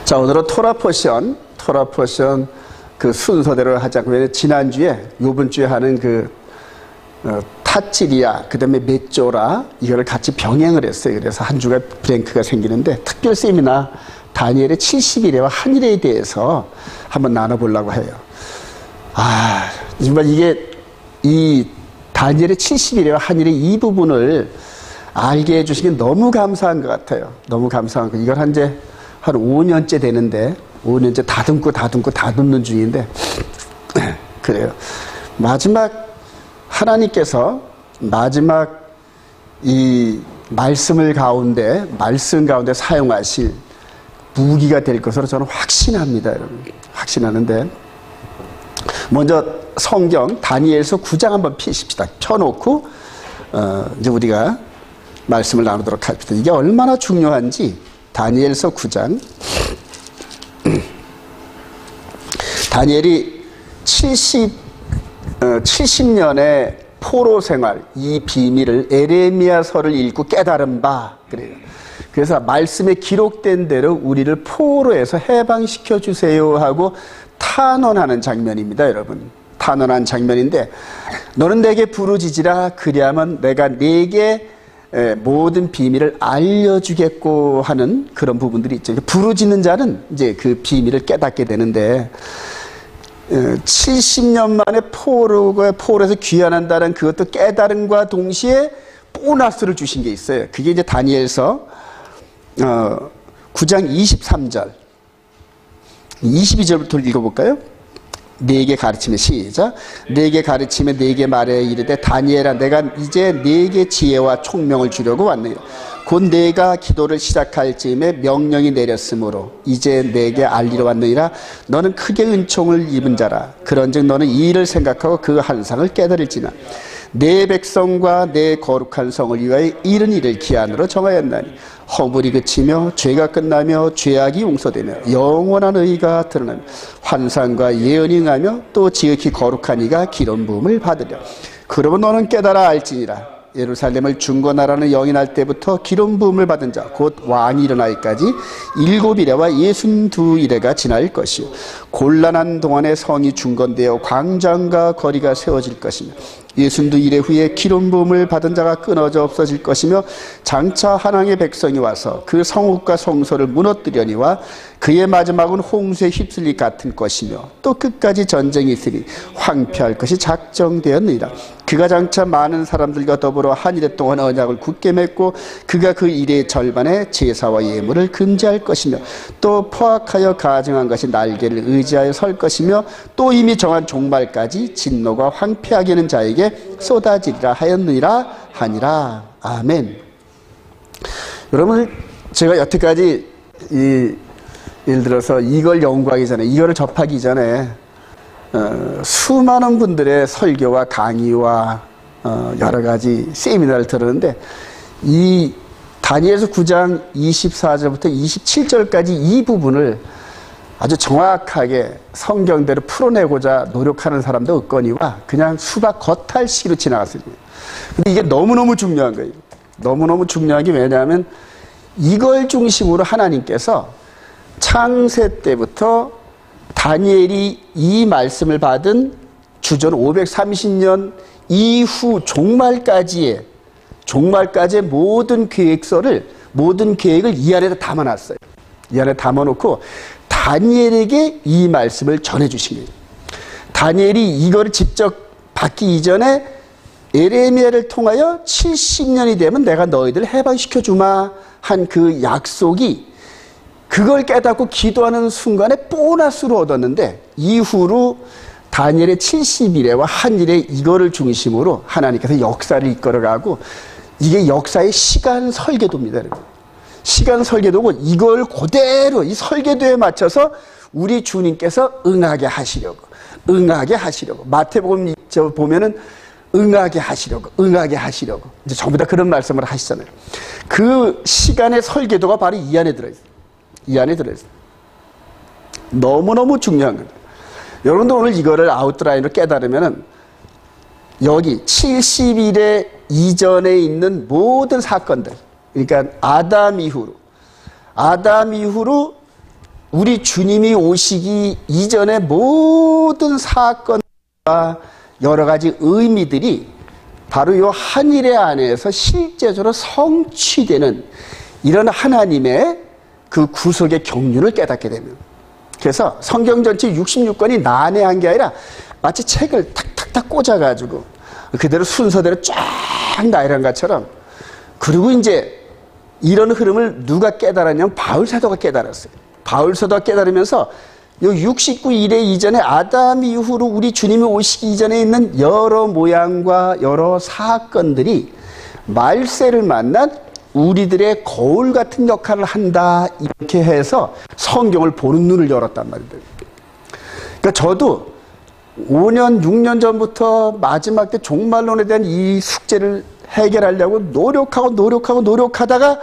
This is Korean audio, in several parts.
자, 오늘은 토라 포션 그 순서대로 하자고. 지난주에, 요번 주에 하는 타치리아, 그 다음에 메쪼라, 이거를 같이 병행을 했어요. 그래서 한 주가 브레이크가 생기는데, 특별 세미나 다니엘의 70일에와 한일에 대해서 한번 나눠보려고 해요. 정말 이 다니엘의 70일에와 한일의 이 부분을 알게 해주신 게 너무 감사한 것 같아요. 너무 감사한 거. 이걸 한 5년째 되는데, 5년째 다듬는 중인데, 그래요. 하나님께서 마지막 이 말씀 가운데 사용하실 무기가 될 것으로 저는 확신합니다, 여러분. 확신하는데, 먼저 성경 다니엘서 9장 한번 펴놓고, 이제 우리가 말씀을 나누도록 합니다. 이게 얼마나 중요한지, 다니엘서 9장. 다니엘이 70년의 포로 생활, 이 비밀을 에레미야서를 읽고 깨달은 바, 그래요. 그래서 말씀에 기록된 대로 우리를 포로에서 해방시켜 주세요 하고 탄원하는 장면입니다, 여러분. 탄원한 장면인데, 너는 내게 부르짖으라, 그리하면 내가 네게 모든 비밀을 알려주겠고 하는 그런 부분들이 있죠. 부르짖는 자는 이제 그 비밀을 깨닫게 되는데, 70년 만에 포로에서 귀환한다는 그것도 깨달음과 동시에 보너스를 주신 게 있어요. 그게 이제 다니엘서 9장 23절, 22절부터 읽어볼까요? 네게 가르치며 시작. 네게 가르치며 네게 말해 이르되 다니엘아, 내가 이제 네게 지혜와 총명을 주려고 왔네요. 곧 내가 기도를 시작할 즈음에 명령이 내렸으므로 이제 내게 알리러 왔느니라. 너는 크게 은총을 입은 자라. 그런즉 너는 이 일을 생각하고 그 한상을 깨달을지나 내 백성과 내 거룩한 성을 위하여 이른 일을 기한으로 정하였나니 허물이 그치며 죄가 끝나며 죄악이 용서되며 영원한 의가 드러나며 환상과 예언이 응하며 또 지극히 거룩한 이가 기름 부음을 받으려. 그러면 너는 깨달아 알지니라. 예루살렘을 중건하라는 영이 날 때부터 기름 부음을 받은 자 곧 왕이 일어나기까지 7이래와 62이래가 지날 것이요 곤란한 동안에 성이 중건되어 광장과 거리가 세워질 것이며 62이래 후에 기름 부음을 받은 자가 끊어져 없어질 것이며 장차 하나님의 백성이 와서 그 성읍과 성소를 무너뜨려니와 그의 마지막은 홍수에 휩쓸릴 같은 것이며 또 끝까지 전쟁이 있으니 황폐할 것이 작정되었느니라. 그가 장차 많은 사람들과 더불어 한 이래 동안 언약을 굳게 맺고 그가 그 일의 절반에 제사와 예물을 금지할 것이며 또 포악하여 가증한 것이 날개를 의지하여 설 것이며 또 이미 정한 종말까지 진노가 황폐하게 하는 자에게 쏟아지리라 하였느니라 하니라. 아멘. 여러분, 제가 여태까지 예를 들어서 이걸 연구하기 전에, 이거를 접하기 전에 수많은 분들의 설교와 강의와 여러 가지 세미나를 들었는데, 이 다니엘서 9장 24절부터 27절까지 이 부분을 아주 정확하게 성경대로 풀어내고자 노력하는 사람도 없거니와 그냥 수박 겉핥기로 지나갔습니다. 근데 이게 너무너무 중요한 거예요. 너무너무 중요한 게 왜냐하면 이걸 중심으로 하나님께서 창세 때부터 다니엘이 이 말씀을 받은 주전 530년 이후 종말까지의 모든 계획을 이 안에 담아놨어요. 이 안에 담아놓고 다니엘에게 이 말씀을 전해주신 거예요. 다니엘이 이거를 직접 받기 이전에 에레미야를 통하여 70년이 되면 내가 너희들을 해방시켜주마 한 그 약속이, 그걸 깨닫고 기도하는 순간에 보너스로 얻었는데, 이후로 다니엘의 70일에와 한일에 이거를 중심으로 하나님께서 역사를 이끌어가고, 이게 역사의 시간 설계도입니다, 여러분. 시간 설계도고, 이걸 그대로 이 설계도에 맞춰서 우리 주님께서 응하게 하시려고 마태복음 보면은 응하게 하시려고 이제 전부 다 그런 말씀을 하시잖아요. 그 시간의 설계도가 바로 이 안에 들어있어요. 너무너무 중요한 거예요. 여러분들 오늘 이거를 아웃라인으로 깨달으면은 여기 70일의 이전에 있는 모든 사건들, 그러니까 아담 이후로 우리 주님이 오시기 이전의 모든 사건과 여러 가지 의미들이 바로 이 한일의 안에서 실제적으로 성취되는 이런 하나님의 그 구속의 경륜을 깨닫게 되면, 그래서 성경 전체 66권이 난해한 게 아니라 마치 책을 탁탁탁 꽂아가지고 그대로 순서대로 쫙 나열한 것처럼, 그리고 이제 이런 흐름을 누가 깨달았냐면 바울 사도가 깨달았어요. 바울 사도가 깨달으면서 요 69일의 이전에 아담 이후로 우리 주님이 오시기 이전에 있는 여러 모양과 여러 사건들이 말세를 만난 우리들의 거울 같은 역할을 한다, 이렇게 해서 성경을 보는 눈을 열었단 말이에요. 그러니까 저도 5년, 6년 전부터 마지막 때 종말론에 대한 이 숙제를 해결하려고 노력하다가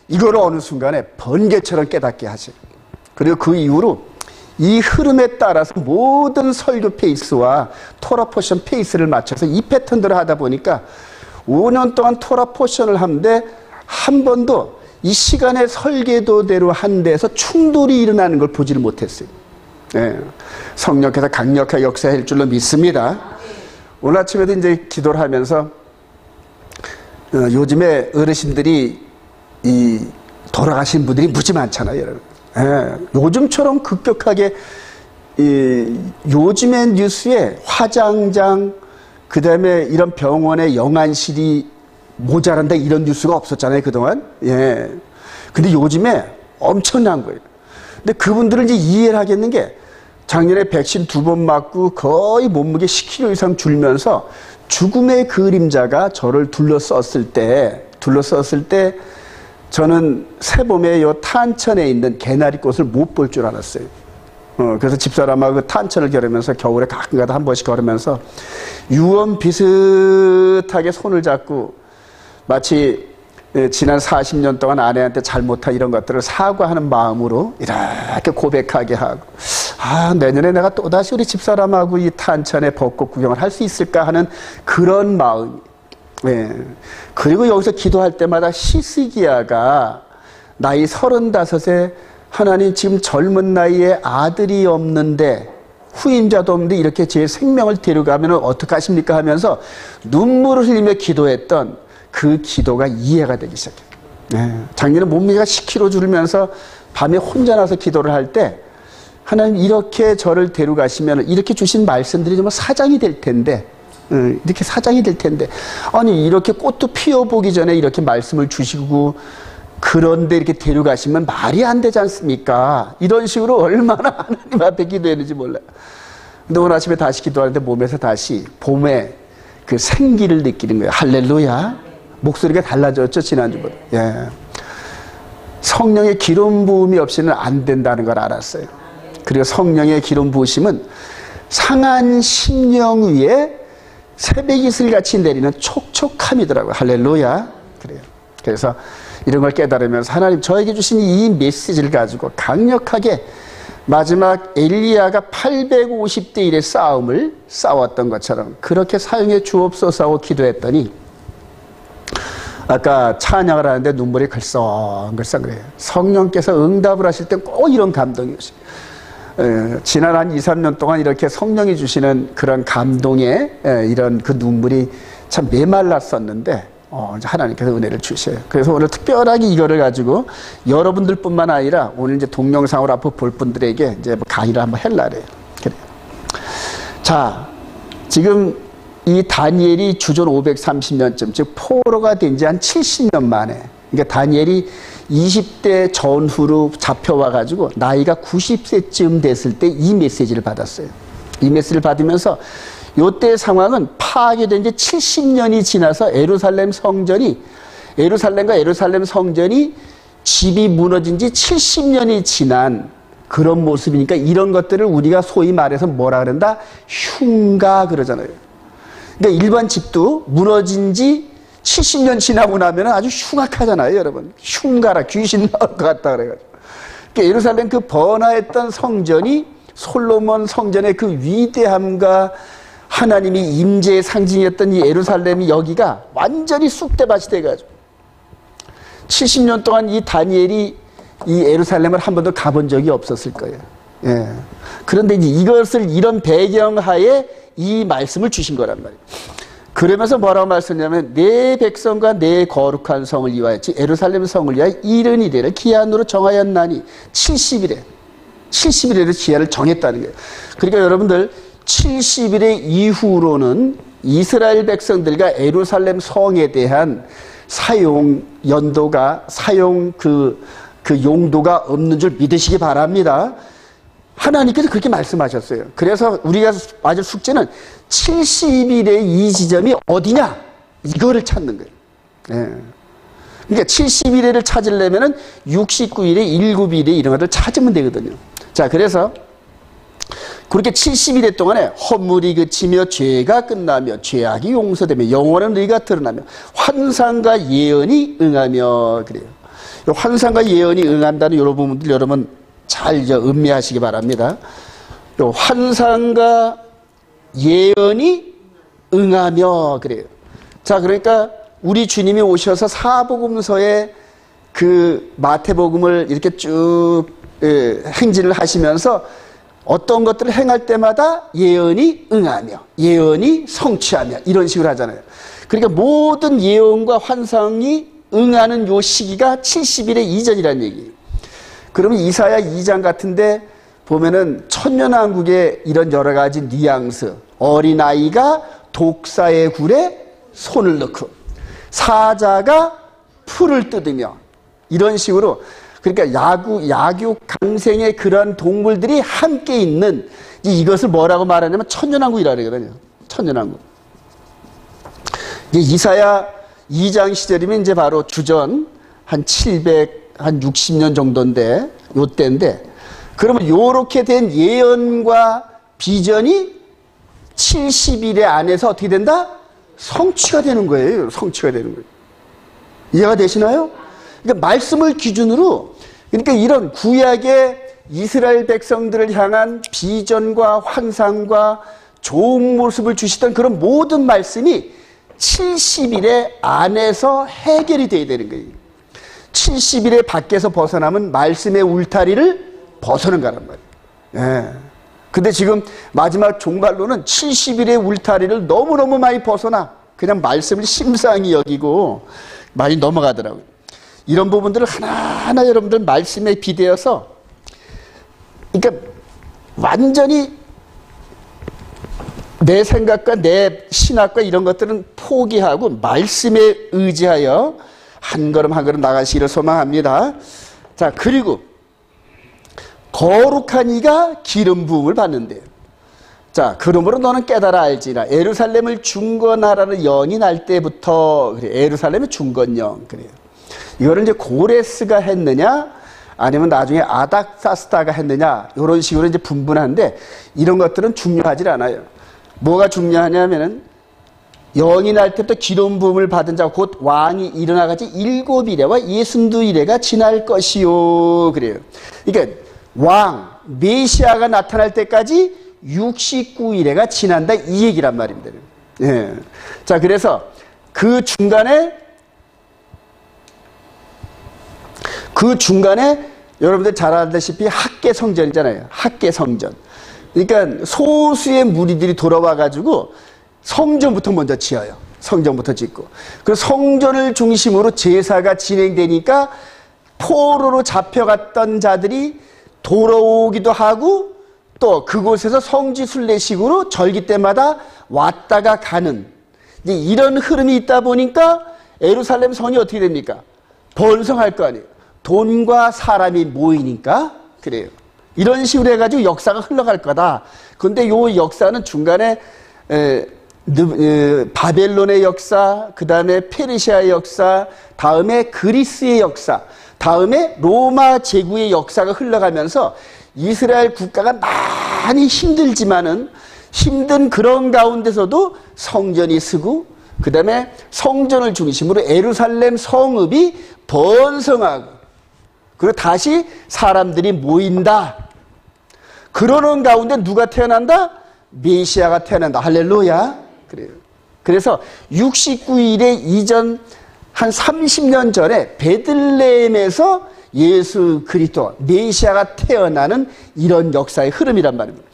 이거를 어느 순간에 번개처럼 깨닫게 하죠. 그리고 그 이후로 이 흐름에 따라서 모든 설교 페이스와 토라 포션 페이스를 맞춰서 이 패턴대로 하다 보니까 5년 동안 토라 포션을 하는데 한 번도 이 시간의 설계도대로 한 데서 충돌이 일어나는 걸 보지를 못했어요. 네. 성령께서 강력하게 역사할 줄로 믿습니다. 오늘 아침에도 이제 기도를 하면서 요즘에 어르신들이 이 돌아가신 분들이 무지 많잖아요, 여러분. 예, 요즘처럼 급격하게 요즘의 뉴스에 화장장, 그 다음에 이런 병원의 영안실이 모자란다, 이런 뉴스가 없었잖아요, 그동안. 예. 근데 요즘에 엄청난 거예요. 근데 그분들을 이제 이해를 하겠는 게, 작년에 백신 2번 맞고 거의 몸무게 10kg 이상 줄면서 죽음의 그림자가 저를 둘러쌌을 때 저는 새봄에 요 탄천에 있는 개나리꽃을 못 볼 줄 알았어요. 그래서 집사람하고 탄천을 걸으면서 겨울에 가끔가다 한 번씩 걸으면서 유언 비슷하게 손을 잡고 마치 지난 40년 동안 아내한테 잘못한 이런 것들을 사과하는 마음으로 이렇게 고백하게 하고, 내년에 내가 또다시 우리 집사람하고 이 탄천의 벚꽃 구경을 할 수 있을까 하는 그런 마음. 네. 그리고 여기서 기도할 때마다 히스기야가 나이 35에 하나님, 지금 젊은 나이에 아들이 없는데 후임자도 없는데 이렇게 제 생명을 데려가면 어떡하십니까 하면서 눈물을 흘리며 기도했던 그 기도가 이해가 되기 시작해요. 네. 작년에 몸무게가 10kg 줄면서 밤에 혼자 나서 기도를 할 때, 하나님 이렇게 저를 데려가시면 이렇게 주신 말씀들이 정말 사장이 될 텐데, 이렇게 사장이 될 텐데, 아니 이렇게 꽃도 피어보기 전에 이렇게 말씀을 주시고 그런데 이렇게 데려가시면 말이 안 되지 않습니까? 이런 식으로 얼마나 하나님 앞에 기도했는지 몰라요. 근데 오늘 아침에 다시 기도하는데 몸에서 다시 봄의 그 생기를 느끼는 거예요. 할렐루야. 목소리가 달라졌죠, 지난주보다. 예. 성령의 기름 부음이 없이는 안 된다는 걸 알았어요. 그리고 성령의 기름 부으심은 상한 심령 위에 새벽 이슬같이 내리는 촉촉함이더라고요. 할렐루야. 그래요. 그래서 이런 걸 깨달으면서 하나님 저에게 주신 이 메시지를 가지고 강력하게 마지막 엘리야가 850대 1의 싸움을 싸웠던 것처럼 그렇게 사용해 주옵소서 하고 기도했더니, 아까 찬양을 하는데 눈물이 글썽글썽 그래요. 성령께서 응답을 하실 때 꼭 이런 감동이 오시죠. 지난 한 2, 3년 동안 이렇게 성령이 주시는 그런 감동의 이런 그 눈물이 참 메말랐었는데, 이제 하나님께서 은혜를 주셔요. 그래서 오늘 특별하게 이거를 가지고 여러분들뿐만 아니라 오늘 이제 동영상으로 앞으로 볼 분들에게 이제 강의를 한번 하려고 해요. 그래요. 자, 지금 이 다니엘이 주전 530년쯤, 즉 포로가 된 지 한 70년 만에, 그러니까 다니엘이 20대 전후로 잡혀와가지고 나이가 90세쯤 됐을 때 이 메시지를 받았어요. 이 메시지를 받으면서 이때 상황은 파괴된 지 70년이 지나서 예루살렘과 예루살렘 성전이 집이 무너진 지 70년이 지난 그런 모습이니까, 이런 것들을 우리가 소위 말해서 뭐라 그런다? 흉가 그러잖아요. 그러니까 일반 집도 무너진 지 70년 지나고 나면 아주 흉악하잖아요, 여러분. 흉가라, 귀신 나올 것 같다 그래가지고. 그러니까 예루살렘 그 번화했던 성전이, 솔로몬 성전의 그 위대함과 하나님이 임재의 상징이었던 이 예루살렘이, 여기가 완전히 쑥대밭이 돼가지고 70년 동안 이 다니엘이 이 예루살렘을 한 번도 가본 적이 없었을 거예요. 예. 그런데 이제 이것을 이런 배경하에 이 말씀을 주신 거란 말이에요. 그러면서 뭐라고 말씀하냐면 내 백성과 내 거룩한 성을 위하였지 예루살렘 성을 위하여 70일을 기한으로 정하였나니 70일에 70일의 기한을 정했다는 거예요. 그러니까 여러분들 70일의 이후로는 이스라엘 백성들과 예루살렘 성에 대한 사용 연도가 사용 그 용도가 없는 줄 믿으시기 바랍니다. 하나님께서 그렇게 말씀하셨어요. 그래서 우리가 맞을 숙제는 70일의 이 지점이 어디냐? 이거를 찾는 거예요. 예. 그러니까 70일을 찾으려면은 69일에 7일에 이런 것을 찾으면 되거든요. 자, 그래서 그렇게 70일 동안에 허물이 그치며 죄가 끝나며 죄악이 용서되며 영원한 의가 드러나며 환상과 예언이 응하며 그래요. 환상과 예언이 응한다는 이런 부분들 여러분 잘 음미하시기 바랍니다. 환상과 예언이 응하며 그래요. 자, 그러니까 우리 주님이 오셔서 사복음서에 그 마태복음을 이렇게 쭉 행진을 하시면서 어떤 것들을 행할 때마다 예언이 응하며 예언이 성취하며 이런 식으로 하잖아요. 그러니까 모든 예언과 환상이 응하는 요 시기가 70일의 이전이라는 얘기예요. 그러면 이사야 2장 같은데 보면은 천년왕국의 이런 여러 가지 뉘앙스, 어린아이가 독사의 굴에 손을 넣고 사자가 풀을 뜯으며 이런 식으로 그러니까 야구 강생의 그런 동물들이 함께 있는 이것을 뭐라고 말하냐면 천년왕국이라고 그러거든요. 천년왕국. 이사야 2장 시절이면 이제 바로 주전 한 760년 정도인데 요때인데 그러면 요렇게 된 예언과 비전이 70일의 안에서 어떻게 된다? 성취가 되는 거예요. 성취가 되는 거예요. 이해가 되시나요? 그러니까 말씀을 기준으로 그러니까 이런 구약의 이스라엘 백성들을 향한 비전과 환상과 좋은 모습을 주시던 그런 모든 말씀이 70일의 안에서 해결이 돼야 되는 거예요. 70일의 밖에서 벗어나면 말씀의 울타리를 벗어난 거란 말이에요. 예. 근데 지금 마지막 종말로는 70일의 울타리를 너무너무 많이 벗어나 그냥 말씀을 심상히 여기고 많이 넘어가더라고요. 이런 부분들을 하나하나 여러분들 말씀에 비대어서 그러니까 완전히 내 생각과 내 신학과 이런 것들은 포기하고 말씀에 의지하여 한 걸음 한 걸음 나가시기를 소망합니다. 자, 그리고 거룩한 이가 기름 부음을 받는데요. 자, 그러므로 너는 깨달아 알지라 예루살렘을 중건하라는 영이 날 때부터 그래. 예루살렘의 중건영 그래요. 이거를 이제 고레스가 했느냐 아니면 나중에 아닥사스다가 했느냐 이런 식으로 이제 분분한데 이런 것들은 중요하지 않아요. 뭐가 중요하냐면은 영이 날 때부터 기름 부음을 받은 자 곧 왕이 일어나가지 7이래와 62이래가 지날 것이요 그래요. 그러니까 왕 메시아가 나타날 때까지 69일에가 지난다 이 얘기란 말입니다. 예. 자, 그래서 그 중간에 여러분들 잘 알다시피 학계 성전이잖아요. 학계 성전. 그러니까 소수의 무리들이 돌아와 가지고 성전부터 먼저 지어요. 성전부터 짓고. 그리고 성전을 중심으로 제사가 진행되니까 포로로 잡혀갔던 자들이 돌아오기도 하고 또 그곳에서 성지순례식으로 절기 때마다 왔다가 가는 이제 이런 흐름이 있다 보니까 예루살렘 성이 어떻게 됩니까? 번성할 거 아니에요. 돈과 사람이 모이니까 그래요. 이런 식으로 해가지고 역사가 흘러갈 거다. 근데 이 역사는 중간에 바벨론의 역사, 그 다음에 페르시아의 역사, 다음에 그리스의 역사, 다음에 로마 제국의 역사가 흘러가면서 이스라엘 국가가 많이 힘들지만은 힘든 그런 가운데서도 성전이 서고 그 다음에 성전을 중심으로 예루살렘 성읍이 번성하고 그리고 다시 사람들이 모인다. 그러는 가운데 누가 태어난다? 메시아가 태어난다. 할렐루야. 그래요. 그래서 69일의 이전 한 30년 전에 베들레헴에서 예수 그리스도 메시아가 태어나는 이런 역사의 흐름이란 말입니다.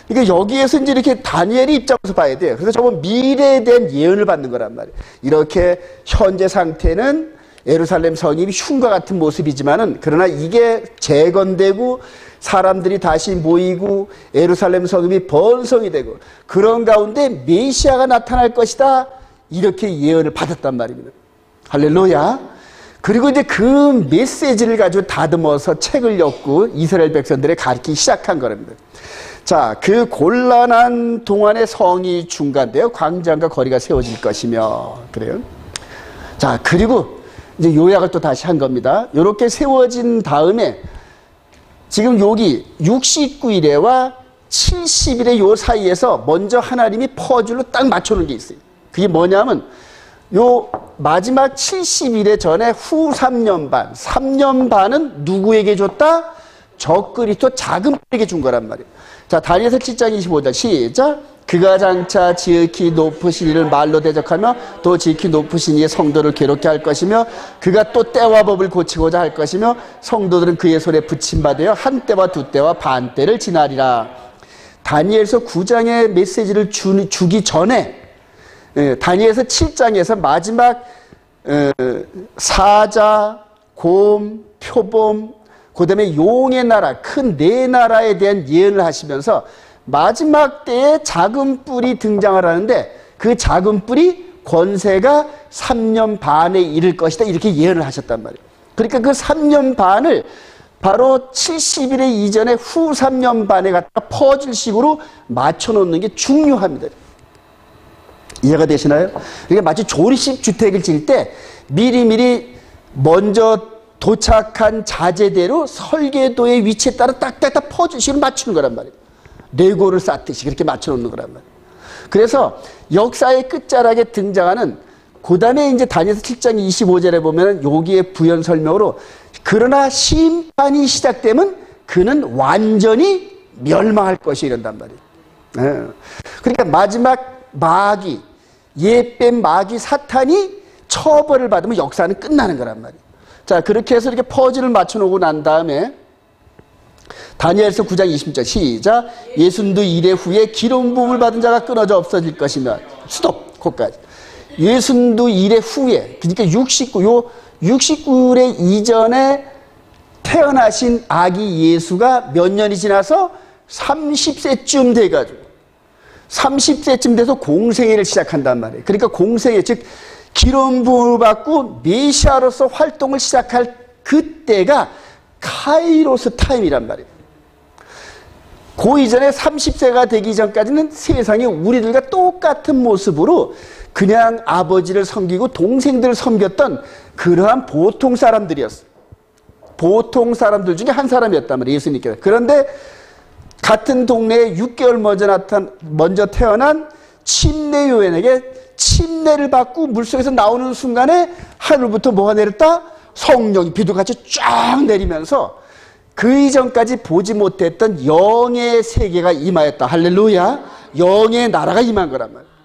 그러니까 여기에서 이제 이렇게 다니엘의 입장에서 봐야 돼요. 그래서 저건 미래에 대한 예언을 받는 거란 말이에요. 이렇게 현재 상태는 예루살렘 성이 흉과 같은 모습이지만은 그러나 이게 재건되고 사람들이 다시 모이고 예루살렘 성이 번성이 되고 그런 가운데 메시아가 나타날 것이다. 이렇게 예언을 받았단 말입니다. 할렐루야. 그리고 이제 그 메시지를 가지고 다듬어서 책을 엮고 이스라엘 백성들에 가르치기 시작한 겁니다. 자, 그 곤란한 동안의 성이 중간되어 광장과 거리가 세워질 것이며 그래요. 자, 그리고 이제 요약을 또 다시 한 겁니다. 이렇게 세워진 다음에 지금 여기 69일에와 70일의 요 사이에서 먼저 하나님이 퍼즐로 딱 맞춰놓은 게 있어요. 그게 뭐냐면 요 마지막 70일에 전에 후 3년 반, 3년 반은 누구에게 줬다? 적그리스도 작은 뿔에게 준 거란 말이에요. 자, 다니엘서 7장 25절 시작. 그가 장차 지극히 높으신 이를 말로 대적하며 또 지극히 높으신 이의 성도를 괴롭게 할 것이며 그가 또 때와 법을 고치고자 할 것이며 성도들은 그의 손에 붙임받으여 한 때와 두 때와 반 때를 지나리라. 다니엘서 9장의 메시지를 주기 전에 다니엘서 7장에서 마지막 사자, 곰, 표범, 그 다음에 용의 나라, 큰 네 나라에 대한 예언을 하시면서 마지막 때에 작은 뿔이 등장을 하는데 그 작은 뿔이 권세가 3년 반에 이를 것이다. 이렇게 예언을 하셨단 말이에요. 그러니까 그 3년 반을 바로 70일의 이전에 후 3년 반에 갖다 퍼즐식으로 맞춰놓는 게 중요합니다. 이해가 되시나요? 그러니까 마치 조립식 주택을 지을 때 미리미리 먼저 도착한 자재대로 설계도의 위치에 따라 딱딱딱 퍼즐식으로 맞추는 거란 말이에요. 레고를 쌓듯이 그렇게 맞춰놓는 거란 말이에요. 그래서 역사의 끝자락에 등장하는 그 다음에 이제 다니엘서 7장 25절에 보면 여기에 부연 설명으로 그러나 심판이 시작되면 그는 완전히 멸망할 것이 이런단 말이에요. 그러니까 마지막 마귀, 옛뱀 마귀 사탄이 처벌을 받으면 역사는 끝나는 거란 말이에요. 자, 그렇게 해서 이렇게 퍼즐을 맞춰놓고 난 다음에 다니엘서 9장 20절 시작. 예순두 이래 후에 기름 부음을 받은 자가 끊어져 없어질 것이며 스톱 거기까지. 예순두 이래 후에 그러니까 69일의 이전에 태어나신 아기 예수가 몇 년이 지나서 30세쯤 돼가지고 30세쯤 돼서 공생애를 시작한단 말이에요. 그러니까 공생애 즉 기름 부음을 받고 메시아로서 활동을 시작할 그때가 카이로스 타임이란 말이에요. 그 이전에 30세가 되기 전까지는 세상에 우리들과 똑같은 모습으로 그냥 아버지를 섬기고 동생들을 섬겼던 그러한 보통 사람들이었어요. 보통 사람들 중에 한 사람이었단 말이에요. 예수님께서. 그런데 같은 동네에 6개월 먼저 태어난 침례 요한에게 침례를 받고 물속에서 나오는 순간에 하늘부터 뭐가 내렸다? 성령이 비둘기같이 쫙 내리면서 그 이전까지 보지 못했던 영의 세계가 임하였다. 할렐루야. 영의 나라가 임한 거란 말이에요.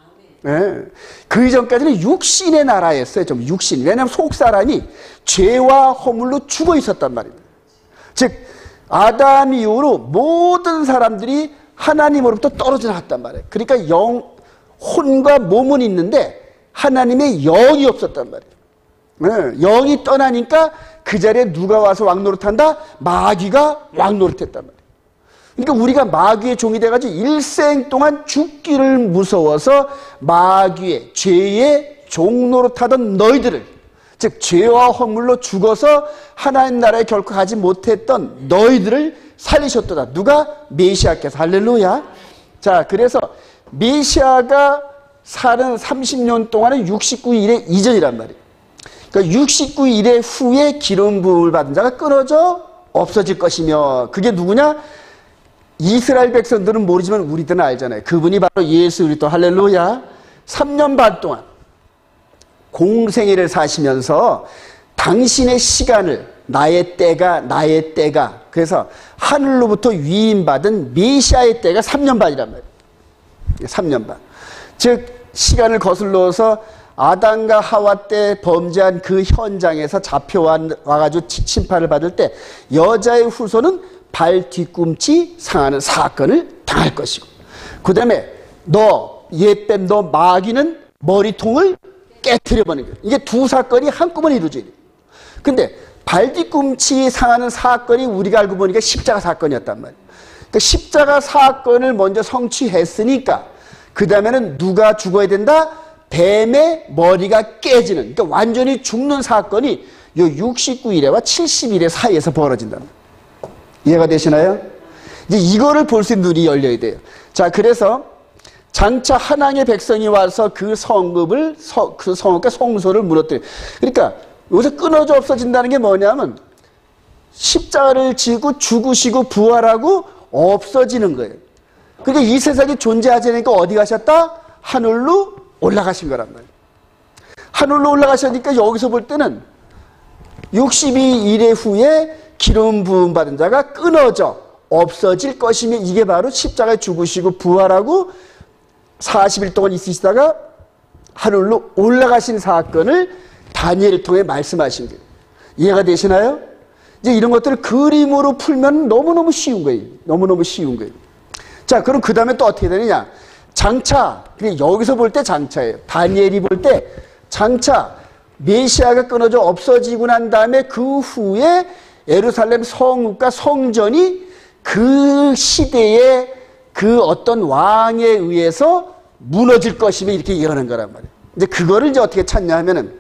네. 그 이전까지는 육신의 나라였어요. 좀 육신. 왜냐하면 속 사람이 죄와 허물로 죽어 있었단 말입니다. 즉 아담 이후로 모든 사람들이 하나님으로부터 떨어져 나갔단 말이에요. 그러니까 혼과 몸은 있는데 하나님의 영이 없었단 말이에요. 네. 영이 떠나니까 그 자리에 누가 와서 왕노릇한다? 마귀가 왕노릇했단 말이에요. 그러니까 우리가 마귀의 종이 돼가지고 일생 동안 죽기를 무서워서 마귀의 죄의 종노릇하던 너희들을 즉 죄와 허물로 죽어서 하나님 나라에 결코 가지 못했던 너희들을 살리셨도다. 누가? 메시아께서. 할렐루야. 자, 그래서 메시아가 사는 30년 동안은 69일의 이전이란 말이에요. 그러니까 69일의 후에 기름 부음을 받은 자가 끊어져 없어질 것이며 그게 누구냐? 이스라엘 백성들은 모르지만 우리들은 알잖아요. 그분이 바로 예수 그리스도. 할렐루야. 3년 반 동안 공생애를 사시면서 당신의 시간을 나의 때가 그래서 하늘로부터 위임받은 메시아의 때가 3년 반이란 말이에요. 3년 반. 즉 시간을 거슬러서 아담과 하와 때 범죄한 그 현장에서 잡혀와가지고 심판을 받을 때 여자의 후손은 발 뒤꿈치 상하는 사건을 당할 것이고, 그 다음에 너 예뱀 너 마귀는 머리통을 깨트려버리는 거예요. 이게 두 사건이 한꺼번에 이루어져요. 근데 발 뒤꿈치 상하는 사건이 우리가 알고 보니까 십자가 사건이었단 말이에요. 그러니까 십자가 사건을 먼저 성취했으니까 그 다음에는 누가 죽어야 된다? 뱀의 머리가 깨지는, 그러니까 완전히 죽는 사건이 요 69일에와 70일의 사이에서 벌어진다. 이해가 되시나요? 이제 이거를 볼 수 있는 눈이 열려야 돼요. 자, 그래서 장차 하나님의 백성이 와서 그 성읍을, 그 성읍과 성소를 무너뜨려. 그러니까 여기서 끊어져 없어진다는 게 뭐냐면 십자가를 지고 죽으시고 부활하고 없어지는 거예요. 그러니까 이 세상에 존재하지 않으니까 어디 가셨다? 하늘로 올라가신 거란 말이에요. 하늘로 올라가시니까 여기서 볼 때는 62일 후에 기름 부음 받은 자가 끊어져 없어질 것이며, 이게 바로 십자가에 죽으시고 부활하고 40일 동안 있으시다가 하늘로 올라가신 사건을 다니엘을 통해 말씀하신 거예요. 이해가 되시나요? 이제 이런 것들을 그림으로 풀면 너무너무 쉬운 거예요. 너무너무 쉬운 거예요. 자, 그럼 그 다음에 또 어떻게 되느냐? 장차, 여기서 볼 때 장차예요. 다니엘이 볼 때 장차 메시아가 끊어져 없어지고 난 다음에 그 후에 예루살렘 성읍과 성전이 그 시대의 그 어떤 왕에 의해서 무너질 것이며 이렇게 예언한 거란 말이에요. 이제 그거를 이제 어떻게 찾냐 하면은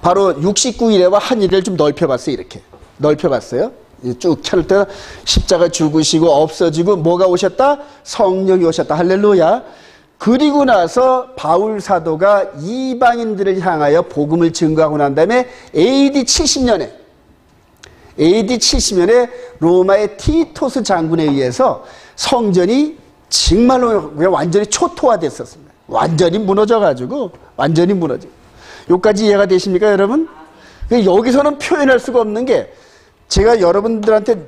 바로 69일에와 한 일을 좀 넓혀봤어요. 이렇게 넓혀봤어요. 쭉 찾을 때 십자가 죽으시고 없어지고 뭐가 오셨다? 성령이 오셨다. 할렐루야. 그리고 나서 바울 사도가 이방인들을 향하여 복음을 증거하고 난 다음에 AD 70년에 로마의 티토스 장군에 의해서 성전이 정말로 완전히 초토화됐었습니다. 완전히 무너져가지고 완전히 무너져. 여기까지 이해가 되십니까, 여러분? 여기서는 표현할 수가 없는 게 제가 여러분들한테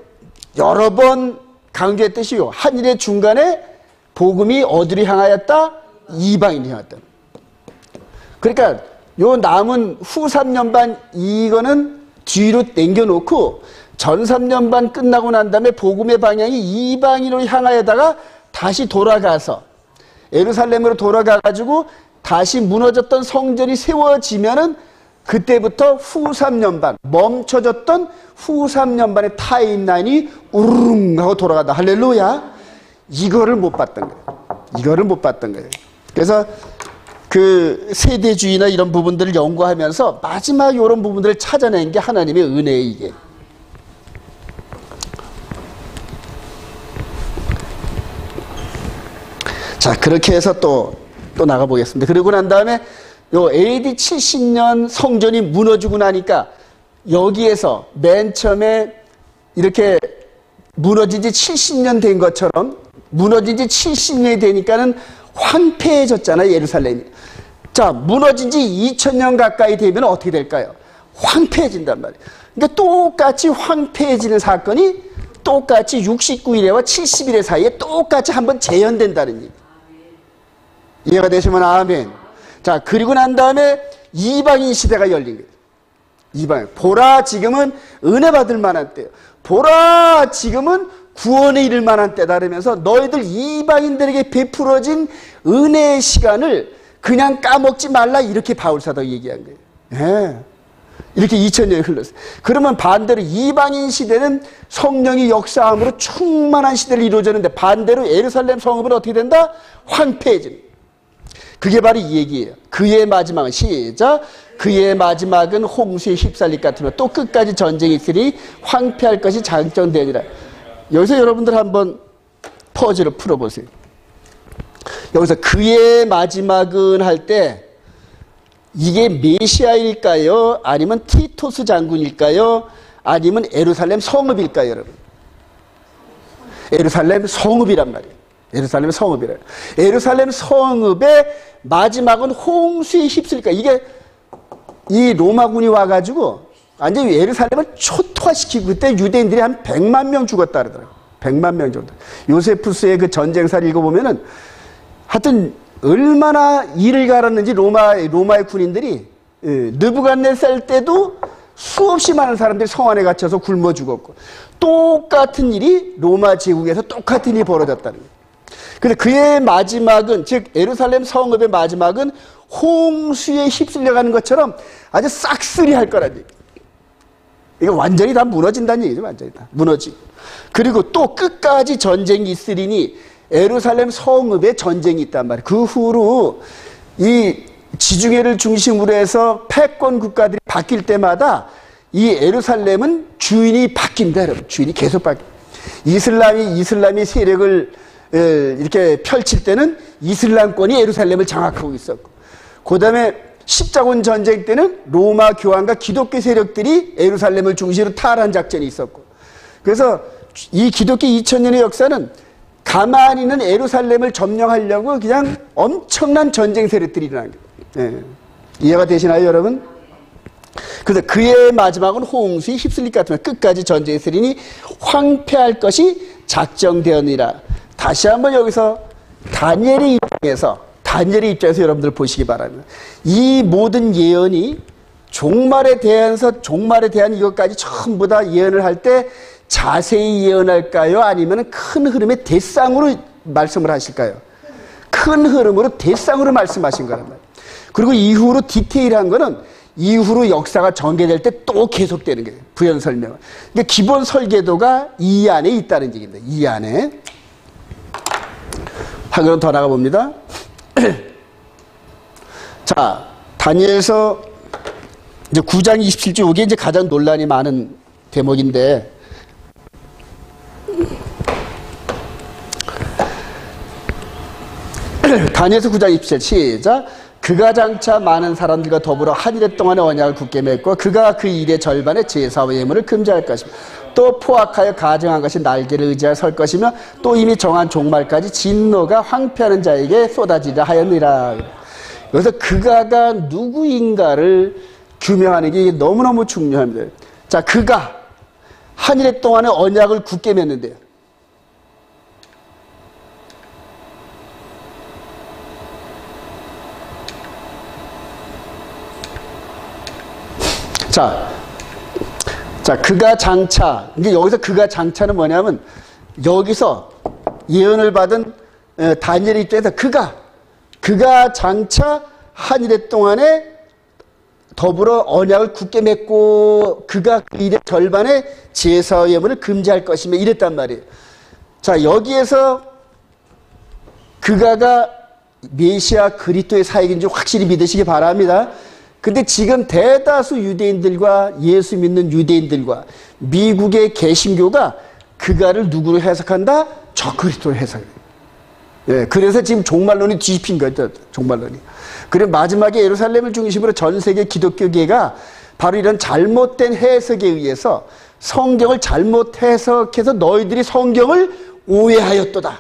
여러 번 강조했듯이요. 한 일의 중간에 복음이 어디로 향하였다? 이방인으로 향했다. 그러니까 요 남은 후 3년 반 이거는 뒤로 당겨놓고 전 3년 반 끝나고 난 다음에 복음의 방향이 이방인으로 향하여다가 다시 돌아가서 예루살렘으로 돌아가가지고 다시 무너졌던 성전이 세워지면은 그때부터 후 3년 반, 멈춰졌던 후 3년 반의 타임라인이 우르릉 하고 돌아간다. 할렐루야. 이거를 못 봤던 거예요. 이거를 못 봤던 거예요. 그래서 그 세대주의나 이런 부분들을 연구하면서 마지막 이런 부분들을 찾아낸 게 하나님의 은혜예요, 이게. 자, 그렇게 해서 또 나가보겠습니다. 그러고 난 다음에 요 AD 70년 성전이 무너지고 나니까 여기에서 맨 처음에 이렇게 무너진 지 70년 된 것처럼 무너진 지 70년이 되니까는 황폐해졌잖아요, 예루살렘이. 자, 무너진 지 2000년 가까이 되면 어떻게 될까요? 황폐해진단 말이에요. 그러니까 똑같이 황폐해지는 사건이 똑같이 69일에와 70일의 사이에 똑같이 한번 재현된다는 얘기. 이해가 되시면 아멘. 자, 그리고 난 다음에 이방인 시대가 열린 거예요. 이방인. 보라, 지금은 은혜 받을 만한 때예요. 보라, 지금은 구원에 이를 만한 때다. 그러면서 너희들 이방인들에게 베풀어진 은혜의 시간을 그냥 까먹지 말라. 이렇게 바울 사도가 얘기한 거예요. 예. 이렇게 2000년이 흘렀어요. 그러면 반대로 이방인 시대는 성령이 역사함으로 충만한 시대를 이루어졌는데 반대로 예루살렘 성읍은 어떻게 된다? 황폐해집니다. 그게 바로 이 얘기예요. 그의 마지막은 시작. 그의 마지막은 홍수에 휩쓸릴 것 같으며 또 끝까지 전쟁이 있으니 황폐할 것이 장정되니라. 여기서 여러분들 한번 퍼즐을 풀어보세요. 여기서 그의 마지막은 할 때 이게 메시아일까요? 아니면 티토스 장군일까요? 아니면 예루살렘 성읍일까요, 여러분? 예루살렘 성읍이란 말이에요. 예루살렘 성읍이래요. 예루살렘 성읍의 마지막은 홍수에 휩쓸릴까? 이게 이 로마군이 와가지고 완전히 예루살렘을 초토화시키고 그때 유대인들이 한 100만 명 죽었다 그러더라고요. 100만 명 정도. 요세푸스의 그 전쟁사를 읽어보면은 하여튼 얼마나 일을 갈았는지 로마의 군인들이 느부갓네살 때도 수없이 많은 사람들이 성 안에 갇혀서 굶어 죽었고 똑같은 일이 로마 제국에서 똑같은 일이 벌어졌다는 거예요. 근데 그의 마지막은 즉 예루살렘 성읍의 마지막은 홍수에 휩쓸려가는 것처럼 아주 싹쓸이 할 거란 얘기예요. 이거 완전히 다 무너진다는 얘기죠. 완전히 다 무너지고. 그리고 또 끝까지 전쟁이 있으리니 예루살렘 성읍에 전쟁이 있단 말이에요. 그 후로 이 지중해를 중심으로 해서 패권 국가들이 바뀔 때마다 이 예루살렘은 주인이 바뀐다. 여러분. 주인이 계속 바뀌어요. 이슬람이 세력을 이렇게 펼칠 때는 이슬람권이 예루살렘을 장악하고 있었고, 그 다음에 십자군 전쟁 때는 로마 교황과 기독교 세력들이 예루살렘을 중심으로 탈환 작전이 있었고, 그래서 이 기독교 2000년의 역사는 가만히 있는 예루살렘을 점령하려고 그냥 엄청난 전쟁 세력들이 일어난 거예요. 예. 이해가 되시나요, 여러분? 그래서 그의 마지막은 홍수에 휩쓸릴 것 같으면 끝까지 전쟁이 있으리니 황폐할 것이 작정되었느니라. 다시 한번 여기서 다니엘의 입장에서 여러분들 보시기 바랍니다. 이 모든 예언이 종말에 대한 이것까지 전부 다 예언을 할 때 자세히 예언할까요? 아니면 큰 흐름의 대상으로 말씀을 하실까요? 큰 흐름으로 대상으로 말씀하신 거란 말이에요. 그리고 이후로 디테일한 거는 이후로 역사가 전개될 때 또 계속되는 거예요. 부연 설명은. 그러니까 기본 설계도가 이 안에 있다는 얘기입니다. 이 안에. 한 걸음 더 나가 봅니다. 자, 다니엘서 이제 9장 27절, 이게 이제 가장 논란이 많은 대목인데, 다니엘서 9장 27절 시작. 그가 장차 많은 사람들과 더불어 한 일해 동안의 언약을 굳게 맺고 그가 그 일의 절반의 제사와 예물을 금지할 것이며 또 포악하여 가증한 것이 날개를 의지하여 설 것이며 또 이미 정한 종말까지 진노가 황폐하는 자에게 쏟아지려 하였느니라. 그래서 그가가 누구인가를 규명하는 게 너무너무 중요합니다. 자, 그가 한 일해 동안의 언약을 굳게 맺는데요. 자, 그가 장차, 이제 여기서 그가 장차는 뭐냐면, 여기서 예언을 받은 다니엘의 입장에서 그가 장차 한 일해 동안에 더불어 언약을 굳게 맺고 그가 그 일의 절반의 제사와 예물을 금지할 것이며 이랬단 말이에요. 자, 여기에서 그가가 메시아 그리스도의 사역인지 확실히 믿으시기 바랍니다. 근데 지금 대다수 유대인들과 예수 믿는 유대인들과 미국의 개신교가 그가를 누구로 해석한다? 저 그리스도로 해석해요. 예, 그래서 지금 종말론이 뒤집힌 거죠. 종말론이. 그리고 마지막에 예루살렘을 중심으로 전 세계 기독교계가 바로 이런 잘못된 해석에 의해서 성경을 잘못 해석해서 너희들이 성경을 오해하였도다.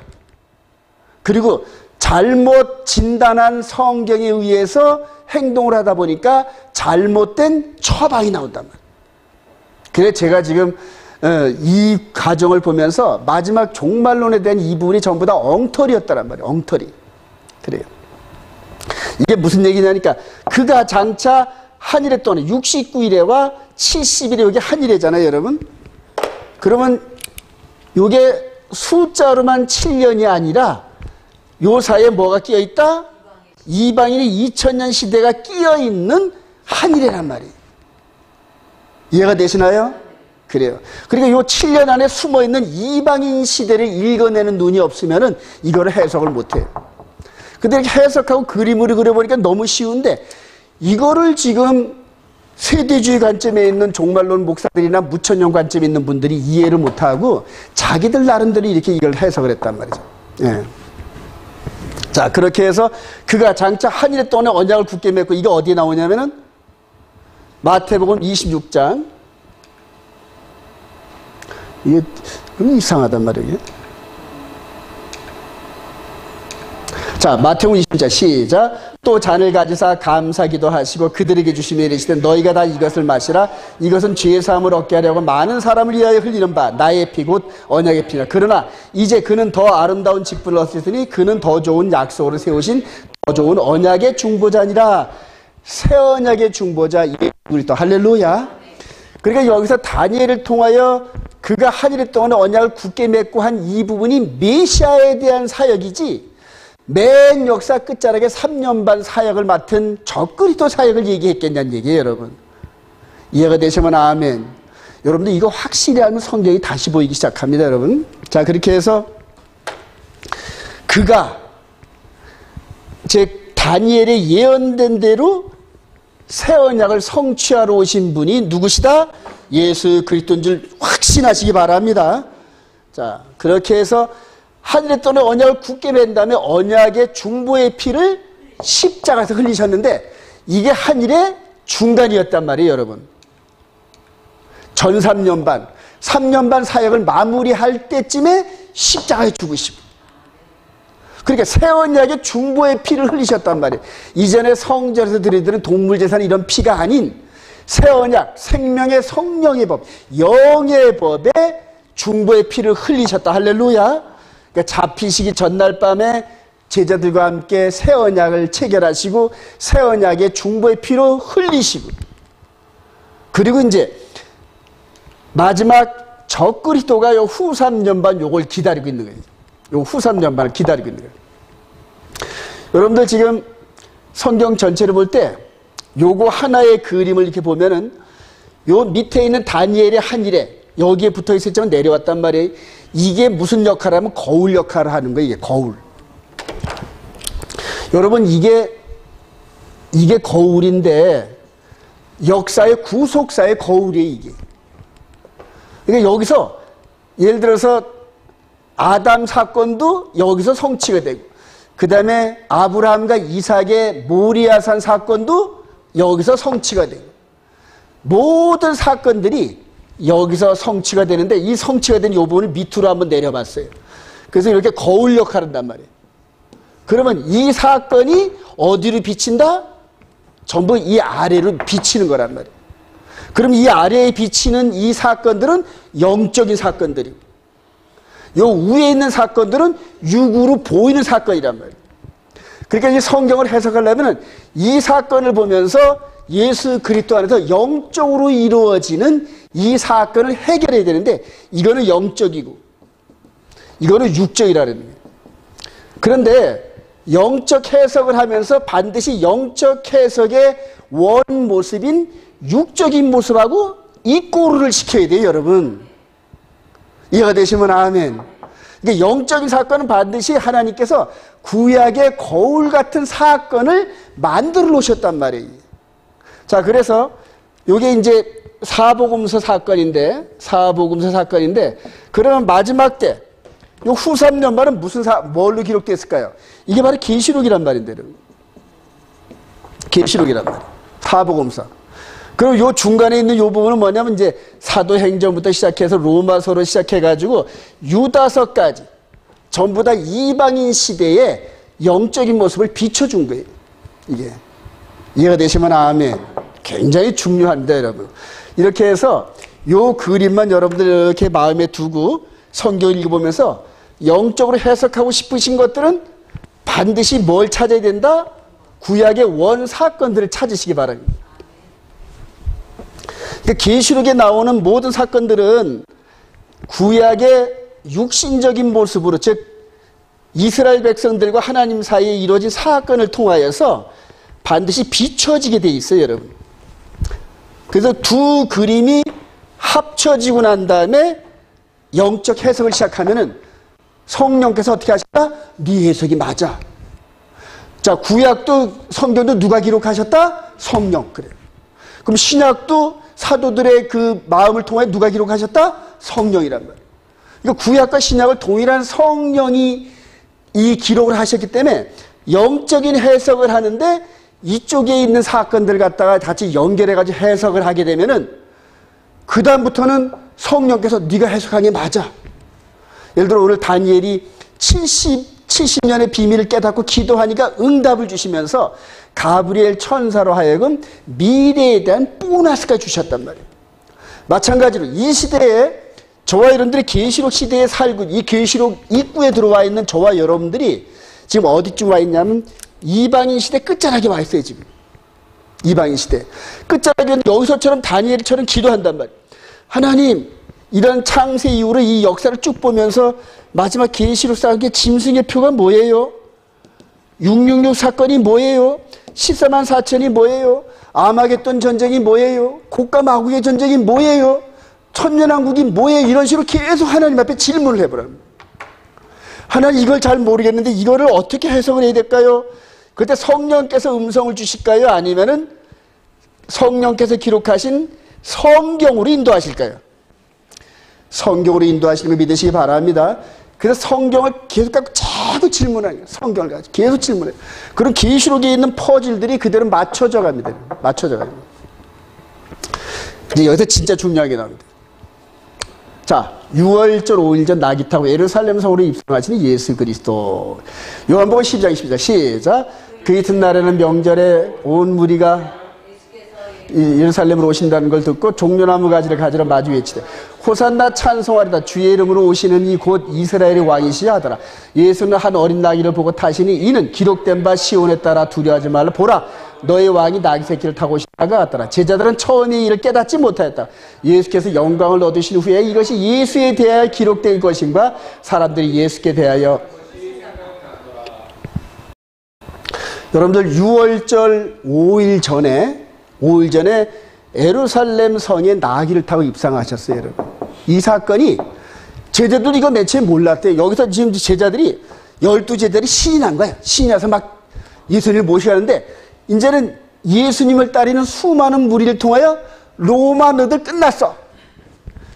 그리고 잘못 진단한 성경에 의해서 행동을 하다 보니까 잘못된 처방이 나온단 말이에요. 그래서 제가 지금 이 과정을 보면서 마지막 종말론에 대한 이 부분이 전부 다 엉터리였다란 말이에요. 엉터리. 그래요. 이게 무슨 얘기냐니까 그가 장차 한 일해 동안 69일에와 70일에 여기 한 일이잖아요, 여러분. 그러면 이게 숫자로만 7년이 아니라 요 사이에 뭐가 끼어 있다? 이방인의 2000년 시대가 끼어 있는 한 일이란 말이에요. 이해가 되시나요? 그래요. 그리고 요 7년 안에 숨어 있는 이방인 시대를 읽어내는 눈이 없으면은 이거를 해석을 못 해요. 근데 이렇게 해석하고 그림으로 그려보니까 너무 쉬운데 이거를 지금 세대주의 관점에 있는 종말론 목사들이나 무천년 관점에 있는 분들이 이해를 못하고 자기들 나름대로 이렇게 이걸 해석을 했단 말이죠. 예. 자, 그렇게 해서 그가 장차 한 일해 동안에 언약을 굳게 맺고 이게 어디에 나오냐면은 마태복음 26장. 이게 이상하단 말이에요. 자, 마태복음 26장 시작. 또 잔을 가지사 감사기도 하시고 그들에게 주시며 이르시되 너희가 다 이것을 마시라. 이것은 죄 사함을 얻게 하려고 많은 사람을 위하여 흘리는 바 나의 피 곧 언약의 피라. 그러나 이제 그는 더 아름다운 직분을 얻으시니 그는 더 좋은 약속으로 세우신 더 좋은 언약의 중보자니라. 새 언약의 중보자 예수 그리스도. 할렐루야. 그러니까 여기서 다니엘을 통하여 그가 한 일 동안 언약을 굳게 맺고 한 이 부분이 메시아에 대한 사역이지, 맨 역사 끝자락에 3년 반 사역을 맡은 적그리스도 사역을 얘기했겠냐는 얘기예요, 여러분. 이해가 되시면 아멘. 여러분들 이거 확실히 알면 성경이 다시 보이기 시작합니다, 여러분. 자, 그렇게 해서 그가 즉 다니엘의 예언된 대로 새 언약을 성취하러 오신 분이 누구시다? 예수 그리스도인 줄 확신하시기 바랍니다. 자, 그렇게 해서 하늘에 떠는 언약을 굳게 맨 다음에 언약의 중보의 피를 십자가에서 흘리셨는데 이게 한 일의 중간이었단 말이에요, 여러분. 전 3년 반 사역을 마무리할 때쯤에 십자가에 죽으시고, 그러니까 새 언약의 중보의 피를 흘리셨단 말이에요. 이전에 성전에서 드리던 동물제사는 이런 피가 아닌 새 언약, 생명의 성령의 법, 영의 법에 중보의 피를 흘리셨다. 할렐루야. 그러니까 잡히시기 전날 밤에 제자들과 함께 새 언약을 체결하시고 새 언약의 중보의 피로 흘리시고, 그리고 이제 마지막 적그리스도가 요 후 3년 반 요걸 기다리고 있는 거예요. 요 후 3년 반을 기다리고 있는 거예요. 여러분들 지금 성경 전체를 볼 때 요거 하나의 그림을 이렇게 보면은 요 밑에 있는 다니엘의 한 일에 여기에 붙어 있었지만 내려왔단 말이에요. 이게 무슨 역할을 하면 거울 역할을 하는 거예요. 이게 거울. 여러분 이게 거울인데 역사의 구속사의 거울이에요, 이게. 그러니까 여기서 예를 들어서 아담 사건도 여기서 성취가 되고, 그 다음에 아브라함과 이삭의 모리아산 사건도 여기서 성취가 되고, 모든 사건들이 여기서 성취가 되는데 이 성취가 된 이 부분을 밑으로 한번 내려봤어요. 그래서 이렇게 거울 역할을 한단 말이에요. 그러면 이 사건이 어디로 비친다? 전부 이 아래로 비치는 거란 말이에요. 그럼 이 아래에 비치는 이 사건들은 영적인 사건들이고, 요 위에 있는 사건들은 육으로 보이는 사건이란 말이에요. 그러니까 이 성경을 해석하려면 이 사건을 보면서 예수 그리스도 안에서 영적으로 이루어지는 이 사건을 해결해야 되는데 이거는 영적이고 이거는 육적이라는 거예요. 그런데 영적 해석을 하면서 반드시 영적 해석의 원 모습인 육적인 모습하고 이꼬르를 시켜야 돼요, 여러분. 이해가 되시면 아멘. 그러니까 영적인 사건은 반드시 하나님께서 구약의 거울 같은 사건을 만들어 놓으셨단 말이에요. 자, 그래서 이게 이제 사복음서 사건인데 그러면 마지막 때 요 후 3년 말은 뭘로 기록됐을까요? 이게 바로 계시록이란 말인데, 계시록이란 말이에요. 사복음서. 그리고 요 중간에 있는 요 부분은 뭐냐면 이제 사도행전부터 시작해서 로마서로 시작해가지고 유다서까지 전부 다 이방인 시대의 영적인 모습을 비춰준 거예요. 이게. 이해가 되시면 아멘. 굉장히 중요합니다, 여러분. 이렇게 해서 요 그림만 여러분들 이렇게 마음에 두고 성경을 읽어보면서 영적으로 해석하고 싶으신 것들은 반드시 뭘 찾아야 된다? 구약의 원 사건들을 찾으시기 바랍니다. 계시록에 나오는 모든 사건들은 구약의 육신적인 모습으로, 즉 이스라엘 백성들과 하나님 사이에 이루어진 사건을 통하여서 반드시 비춰지게 돼 있어요, 여러분. 그래서 두 그림이 합쳐지고 난 다음에 영적 해석을 시작하면은 성령께서 어떻게 하셨다? 네 해석이 맞아. 자, 구약도 성경도 누가 기록하셨다? 성령. 그래요. 그럼 신약도 사도들의 그 마음을 통해 누가 기록하셨다? 성령이란 말이에요. 그러니까 구약과 신약을 동일한 성령이 이 기록을 하셨기 때문에 영적인 해석을 하는데 이쪽에 있는 사건들 갖다가 같이 연결해가지고 해석을 하게 되면은 그 다음부터는 성령께서 네가 해석한 게 맞아. 예를 들어 오늘 다니엘이 70년의 비밀을 깨닫고 기도하니까 응답을 주시면서 가브리엘 천사로 하여금 미래에 대한 보너스가 주셨단 말이에요. 마찬가지로 이 시대에 저와 여러분들이 계시록 시대에 살고 이 계시록 입구에 들어와 있는 저와 여러분들이 지금 어디쯤 와 있냐면 이방인 시대 끝자락에 와 있어요. 지금 이방인 시대 끝자락에 여기서처럼 다니엘처럼 기도한단 말이에요. 하나님, 이런 창세 이후로 이 역사를 쭉 보면서 마지막 계시록 사역의 짐승의 표가 뭐예요? 666 사건이 뭐예요? 14만 4천이 뭐예요? 아마겟돈 전쟁이 뭐예요? 곡과 마곡의 전쟁이 뭐예요? 천년왕국이 뭐예요? 이런 식으로 계속 하나님 앞에 질문을 해보라는 거예요. 하나님, 이걸 잘 모르겠는데 이거를 어떻게 해석을 해야 될까요? 그때 성령께서 음성을 주실까요? 아니면은 성령께서 기록하신 성경으로 인도하실까요? 성경으로 인도하시는 걸 믿으시기 바랍니다. 그래서 성경을 계속 갖고 자꾸 질문해요. 성경을 가지고 계속 질문해요. 그럼 계시록에 있는 퍼즐들이 그대로 맞춰져 갑니다. 맞춰져 갑니다. 이제 여기서 진짜 중요한 게 나옵니다. 자, 6월절 5일전 나귀 타고 예루살렘 성으로 입성하시는 예수 그리스도. 요한복음 10장 12절 시작. 그 이튿날에는 명절에 온 무리가 예루살렘으로 오신다는 걸 듣고 종려나무 가지를 가지러 마주 외치되 호산나 찬송하리다 주의 이름으로 오시는 이 곧 이스라엘의 왕이시야 하더라. 예수는 한 어린 나귀를 보고 타시니 이는 기록된 바 시온에 따라 두려워하지 말라. 보라, 너의 왕이 나귀 새끼를 타고 오시다가 같더라. 제자들은 처음에 이를 깨닫지 못하였다. 예수께서 영광을 얻으신 후에 이것이 예수에 대하여 기록된 것인가 사람들이 예수께 대하여. 여러분들 6월절 5일 전에 예루살렘 성에 나귀를 타고 입성하셨어요. 여러분, 이 사건이 제자들도 이거 맨 처음에 몰랐대요. 여기서 지금 제자들이 12제자들이 신이 난 거예요. 신이 나서 막 예수님을 모시가는데 이제는 예수님을 따르는 수많은 무리를 통하여 로마 너들 끝났어.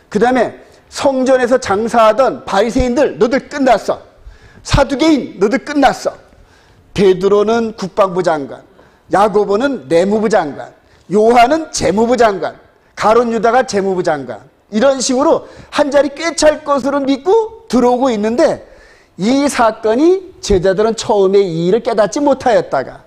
그 다음에 성전에서 장사하던 바리새인들 너들 끝났어. 사두개인 너들 끝났어. 베드로는 국방부 장관, 야고보는 내무부 장관, 요한은 재무부 장관, 가룟 유다가 재무부 장관, 이런 식으로 한 자리 꽤 찰 것으로 믿고 들어오고 있는데 이 사건이 제자들은 처음에 이 일을 깨닫지 못하였다가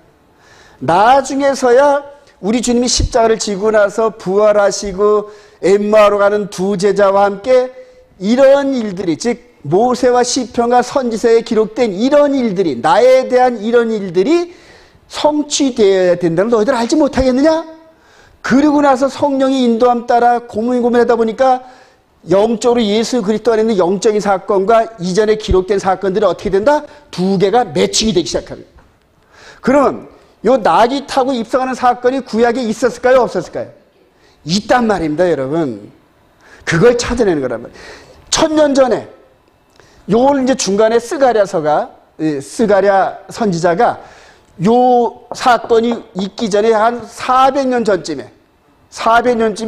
나중에서야 우리 주님이 십자가를 지고 나서 부활하시고 엠마오로 가는 두 제자와 함께 이런 일들이, 즉 모세와 시편과 선지서에 기록된 이런 일들이, 나에 대한 이런 일들이 성취되어야 된다는 걸 너희들 알지 못하겠느냐? 그리고 나서 성령의 인도함 따라 고민하다 보니까 영적으로 예수 그리스도 안에 있는 영적인 사건과 이전에 기록된 사건들이 어떻게 된다? 두 개가 매칭이 되기 시작합니다. 그러면 요 나귀 타고 입성하는 사건이 구약에 있었을까요? 없었을까요? 있단 말입니다, 여러분. 그걸 찾아내는 거란 말이에요. 1000년 전에 요걸 이제 중간에 스가랴 선지자가 요 사건이 있기 전에 한 400년 전쯤에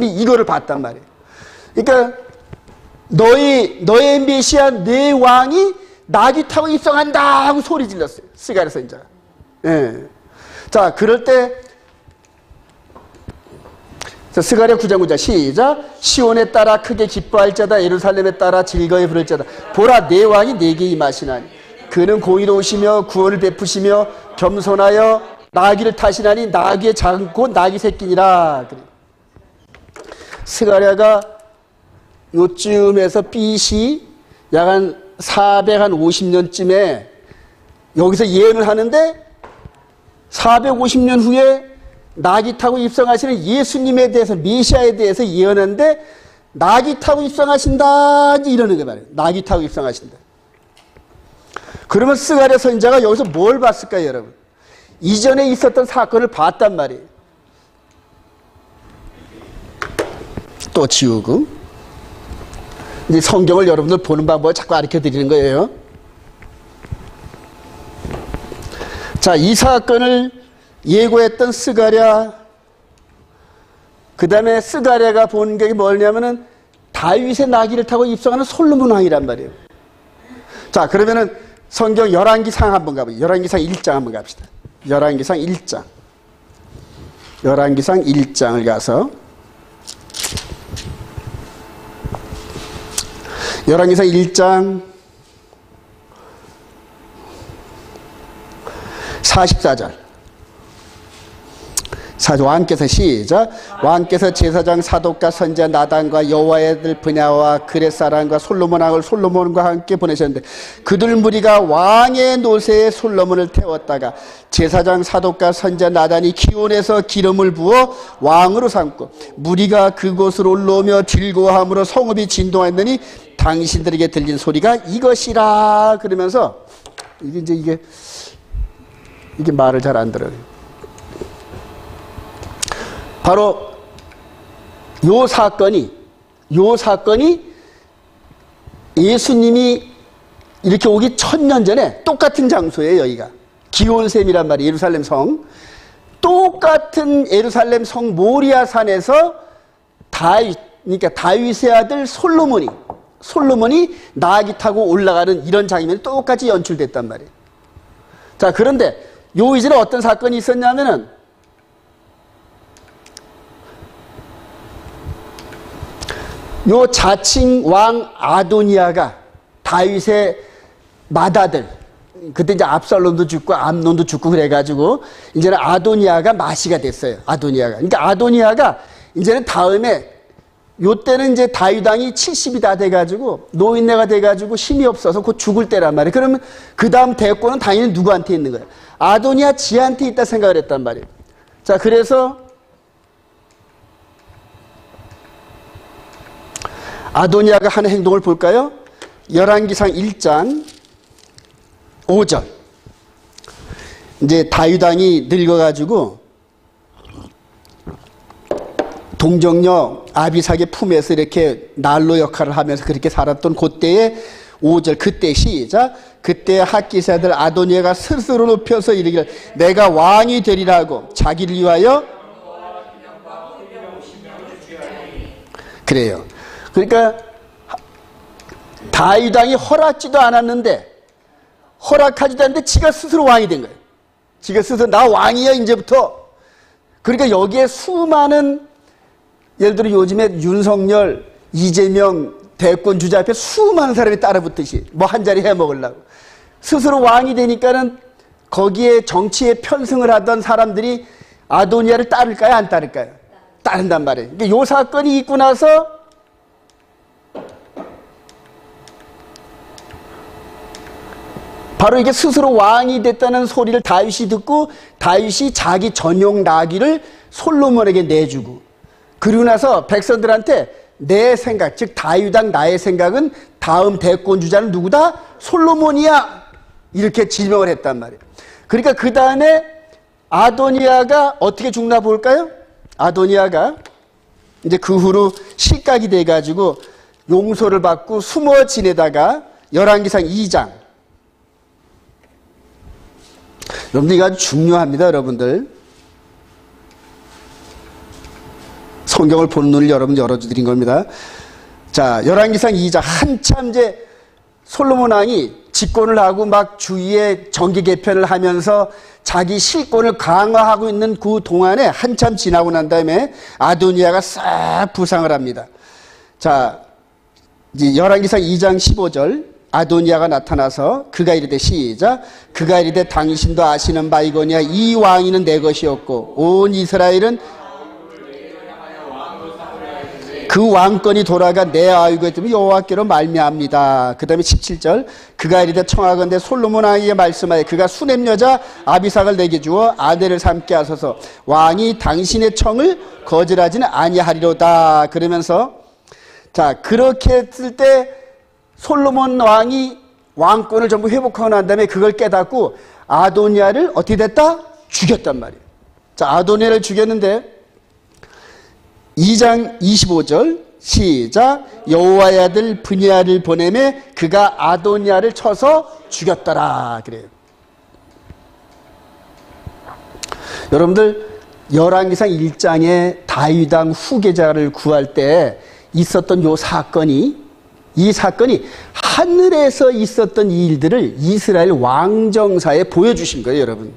이거를 봤단 말이에요. 그러니까 너의 메시아 내 왕이 나귀 타고 입성한다 하고 소리 질렀어요. 스가랴 선지자가. 예. 자, 그럴 때 스가랴 9장 9절 시작. 시온에 따라 크게 기뻐할 자다. 예루살렘에 따라 즐거이 부를 자다. 보라, 내 왕이 내게 임하시나니 그는 공의로우시며 구원을 베푸시며 겸손하여 나귀를 타시나니 나귀의 작은 곧 나귀 새끼니라. 스가랴가 요쯤에서 BC 약 한 450년쯤에 여기서 예언을 하는데 450년 후에 나귀 타고 입성하시는 예수님에 대해서, 메시아에 대해서 예언하는데 나귀 타고 입성하신다 이러는 게 말이에요. 나귀 타고 입성하신다. 그러면 스가랴 선지자가 여기서 뭘 봤을까요, 여러분? 이전에 있었던 사건을 봤단 말이에요. 또 지우고. 이제 성경을 여러분들 보는 방법을 자꾸 가르쳐 드리는 거예요. 자, 이 사건을 예고했던 스가랴, 그 다음에 스가랴가 본 게 뭐냐면은 다윗의 나귀를 타고 입성하는 솔로몬 왕이란 말이에요. 자, 그러면은 성경 열왕기상 한번 가보죠. 열왕기상 1장 한번 갑시다. 열왕기상 1장. 열왕기상 1장을 가서 열왕기상 1장 44절. 왕께서 시작. 왕께서 제사장 사독과 선지자 나단과 여호와의 아들 브냐와 그렛 사람과 솔로몬 왕을 솔로몬과 함께 보내셨는데 그들 무리가 왕의 노새에 솔로몬을 태웠다가 제사장 사독과 선지자 나단이 기온에서 기름을 부어 왕으로 삼고 무리가 그곳으로 올라오며 즐거워함으로 성읍이 진동하였더니 당신들에게 들린 소리가 이것이라. 그러면서 이게 말을 잘 안 들어요. 바로 요 사건이 예수님이 이렇게 오기 1000년 전에 똑같은 장소예요. 여기가 기온샘이란 말이에요. 예루살렘 성. 똑같은 예루살렘 성 모리아 산에서 그러니까 다윗의 아들 솔로몬이 나귀 타고 올라가는 이런 장면이 똑같이 연출됐단 말이에요. 자, 그런데 요 이전에 어떤 사건이 있었냐면은 요 자칭 왕 아도니아가 다윗의 맏아들, 그때 이제 압살롬도 죽고 암논도 죽고 그래가지고 이제는 아도니아가 마시가 됐어요. 아도니아가. 그러니까 아도니아가 이제는 다음에 요때는 이제 다윗 왕이 70이 다 돼가지고 노인네가 돼가지고 힘이 없어서 곧 죽을 때란 말이에요. 그러면 그 다음 대권은 당연히 누구한테 있는 거예요? 아도니아 지한테 있다 생각을 했단 말이에요. 자, 그래서 아도니아가 하는 행동을 볼까요? 열왕기상 1장 5절. 이제 다윗 왕이 늙어가지고 동정녀 아비삭의 품에서 이렇게 난로 역할을 하면서 그렇게 살았던 그때의 5절. 그때 시작. 그때 핫기스 아들 아도니아가 스스로 높여서 이르기를 내가 왕이 되리라고 자기를 위하여 그래요. 그러니까 다윗 왕이 허락지도 않았는데 허락하지도 않는데 지가 스스로 왕이 된 거예요. 지가 스스로 나 왕이야 이제부터. 그러니까 여기에 수많은 예를 들어 요즘에 윤석열, 이재명 대권 주자 앞에 수많은 사람이 따라붙듯이 뭐 한 자리 해먹으려고 스스로 왕이 되니까는 거기에 정치에 편승을 하던 사람들이 아도니아를 따를까요? 안 따를까요? 따른단 말이에요. 그러니까 요 사건이 있고 나서 바로 이게 스스로 왕이 됐다는 소리를 다윗이 듣고 다윗이 자기 전용 나귀를 솔로몬에게 내주고 그리고 나서 백성들한테 내 생각, 즉 다윗 왕 나의 생각은 다음 대권 주자는 누구다? 솔로몬이야. 이렇게 지명을 했단 말이에요. 그러니까 그 다음에 아도니아가 어떻게 죽나 볼까요? 아도니아가 이제 그 후로 실각이 돼가지고 용서를 받고 숨어 지내다가 열왕기상 2장. 여러분들 이거 아주 중요합니다. 여러분들 성경을 보는 눈을 여러분 열어드린 겁니다. 자, 열왕기상 2장 한참 이제 솔로몬 왕이 집권을 하고 막 주위에 정기 개편을 하면서 자기 실권을 강화하고 있는 그 동안에 한참 지나고 난 다음에 아도니아가 싹 부상을 합니다. 자, 이제 열왕기상 2장 15절. 아도니아가 나타나서 그가 이르되 시작. 그가 이르되 당신도 아시는 바이거니와 이 왕위는 내 것이었고 온 이스라엘은 그 왕권이 돌아가 내 아우가 되면 여호와께로 말미암니다. 그 다음에 17절. 그가 이르되 청하건대 솔로몬 왕에게 말씀하여 그가 수냄 여자 아비삭을 내게 주어 아내를 삼게 하소서 왕이 당신의 청을 거절하지는 아니하리로다. 그러면서 자, 그렇게 했을 때 솔로몬 왕이 왕권을 전부 회복하고 난 다음에 그걸 깨닫고 아도니아를 어떻게 됐다? 죽였단 말이에요. 자, 아도니아를 죽였는데 2장 25절 시작. 여호와의 아들 브냐를 보내매 그가 아도니아를 쳐서 죽였더라. 그래요. 여러분들 열왕기상 1장에 다윗 왕 후계자를 구할 때 있었던 이 사건이 하늘에서 있었던 일들을 이스라엘 왕정사에 보여주신 거예요, 여러분.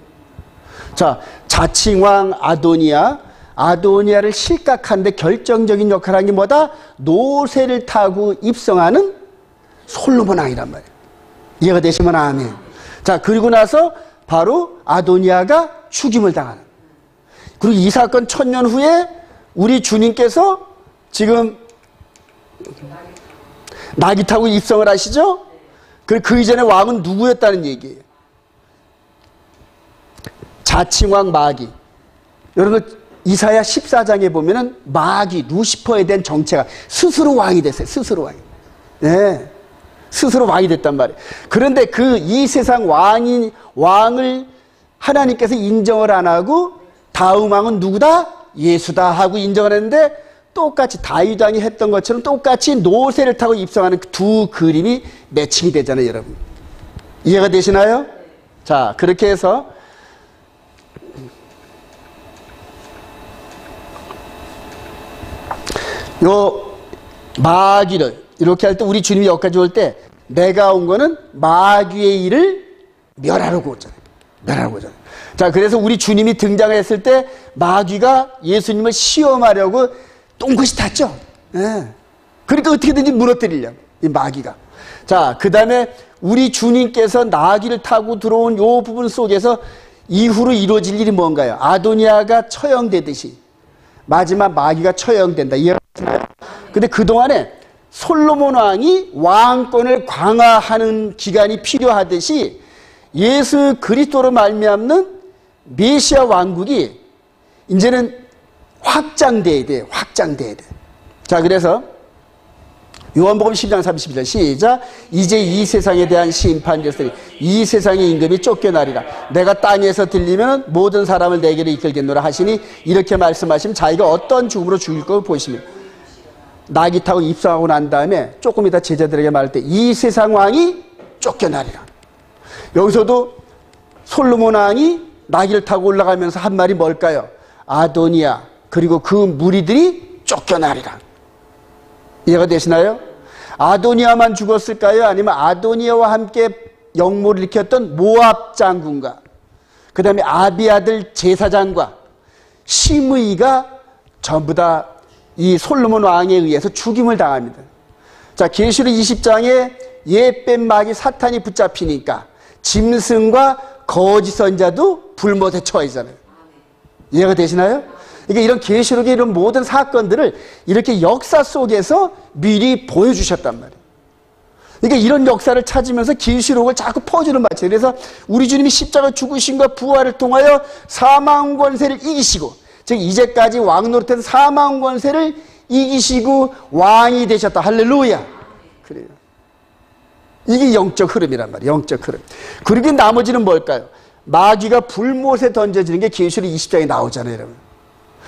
자, 자칭왕 아도니아를 실각하는데 결정적인 역할을 한 게 뭐다? 노새를 타고 입성하는 솔로몬 왕이란 말이에요. 이해가 되시면 아멘. 자, 그리고 나서 바로 아도니아가 죽임을 당하는. 그리고 이 사건 1000년 후에 우리 주님께서 지금 나귀 타고 입성을 하시죠? 그 이전에 왕은 누구였다는 얘기예요? 자칭왕 마귀. 여러분 이사야 14장에 보면은 마귀 루시퍼에 대한 정체가 스스로 왕이 됐어요. 스스로 왕이. 네. 스스로 왕이 됐단 말이에요. 그런데 그 이 세상 왕을 하나님께서 인정을 안 하고 다음 왕은 누구다? 예수다 하고 인정을 했는데 똑같이 다윗 왕이 했던 것처럼 똑같이 노새를 타고 입성하는 두 그림이 매칭이 되잖아요, 여러분. 이해가 되시나요? 자, 그렇게 해서 요 마귀를 이렇게 할 때 우리 주님이 여기까지 올 때 내가 온 거는 마귀의 일을 멸하려고 오잖아요. 멸하려고 오잖아요. 자, 그래서 우리 주님이 등장했을 때 마귀가 예수님을 시험하려고 똥것이 탔죠. 예. 그러니까 어떻게든지 무너뜨리려고 이 마귀가. 자, 그 다음에 우리 주님께서 나귀를 타고 들어온 요 부분 속에서 이후로 이루어질 일이 뭔가요? 아도니아가 처형되듯이 마지막 마귀가 처형된다. 이해하시나요? 근데 그동안에 솔로몬 왕이 왕권을 강화하는 기간이 필요하듯이 예수 그리스도로 말미암는 메시아 왕국이 이제는 확장돼야 돼. 확장돼야 돼. 자, 그래서 요한복음 10장 32절 시작. 이제 이 세상에 대한 심판이 됐으니 이 세상의 임금이 쫓겨나리라. 내가 땅에서 들리면 모든 사람을 내게로 이끌겠노라 하시니 이렇게 말씀하시면 자기가 어떤 죽음으로 죽일 걸 보시면 나귀 타고 입성하고 난 다음에 조금 이따 제자들에게 말할 때 이 세상 왕이 쫓겨나리라. 여기서도 솔로몬 왕이 나귀를 타고 올라가면서 한 말이 뭘까요? 아도니아 그리고 그 무리들이 쫓겨나리라. 이해가 되시나요? 아도니아만 죽었을까요? 아니면 아도니아와 함께 역모를 일으켰던 모압 장군과 그 다음에 아비아들 제사장과 시므이가 전부 다 이 솔로몬 왕에 의해서 죽임을 당합니다. 자, 계시록 20장에 옛뱀 마귀 사탄이 붙잡히니까 짐승과 거짓 선자도 불못에 처해지잖아요. 이해가 되시나요? 그러니까 이런 계시록의 이런 모든 사건들을 이렇게 역사 속에서 미리 보여주셨단 말이에요. 그러니까 이런 역사를 찾으면서 계시록을 자꾸 퍼주는 마치. 그래서 우리 주님이 십자가 죽으심과 부활을 통하여 사망 권세를 이기시고, 즉 이제까지 왕 노릇한 사망 권세를 이기시고 왕이 되셨다. 할렐루야. 그래요. 이게 영적 흐름이란 말이에요. 영적 흐름. 그리고 나머지는 뭘까요? 마귀가 불못에 던져지는 게 계시록 20장에 나오잖아요, 여러분.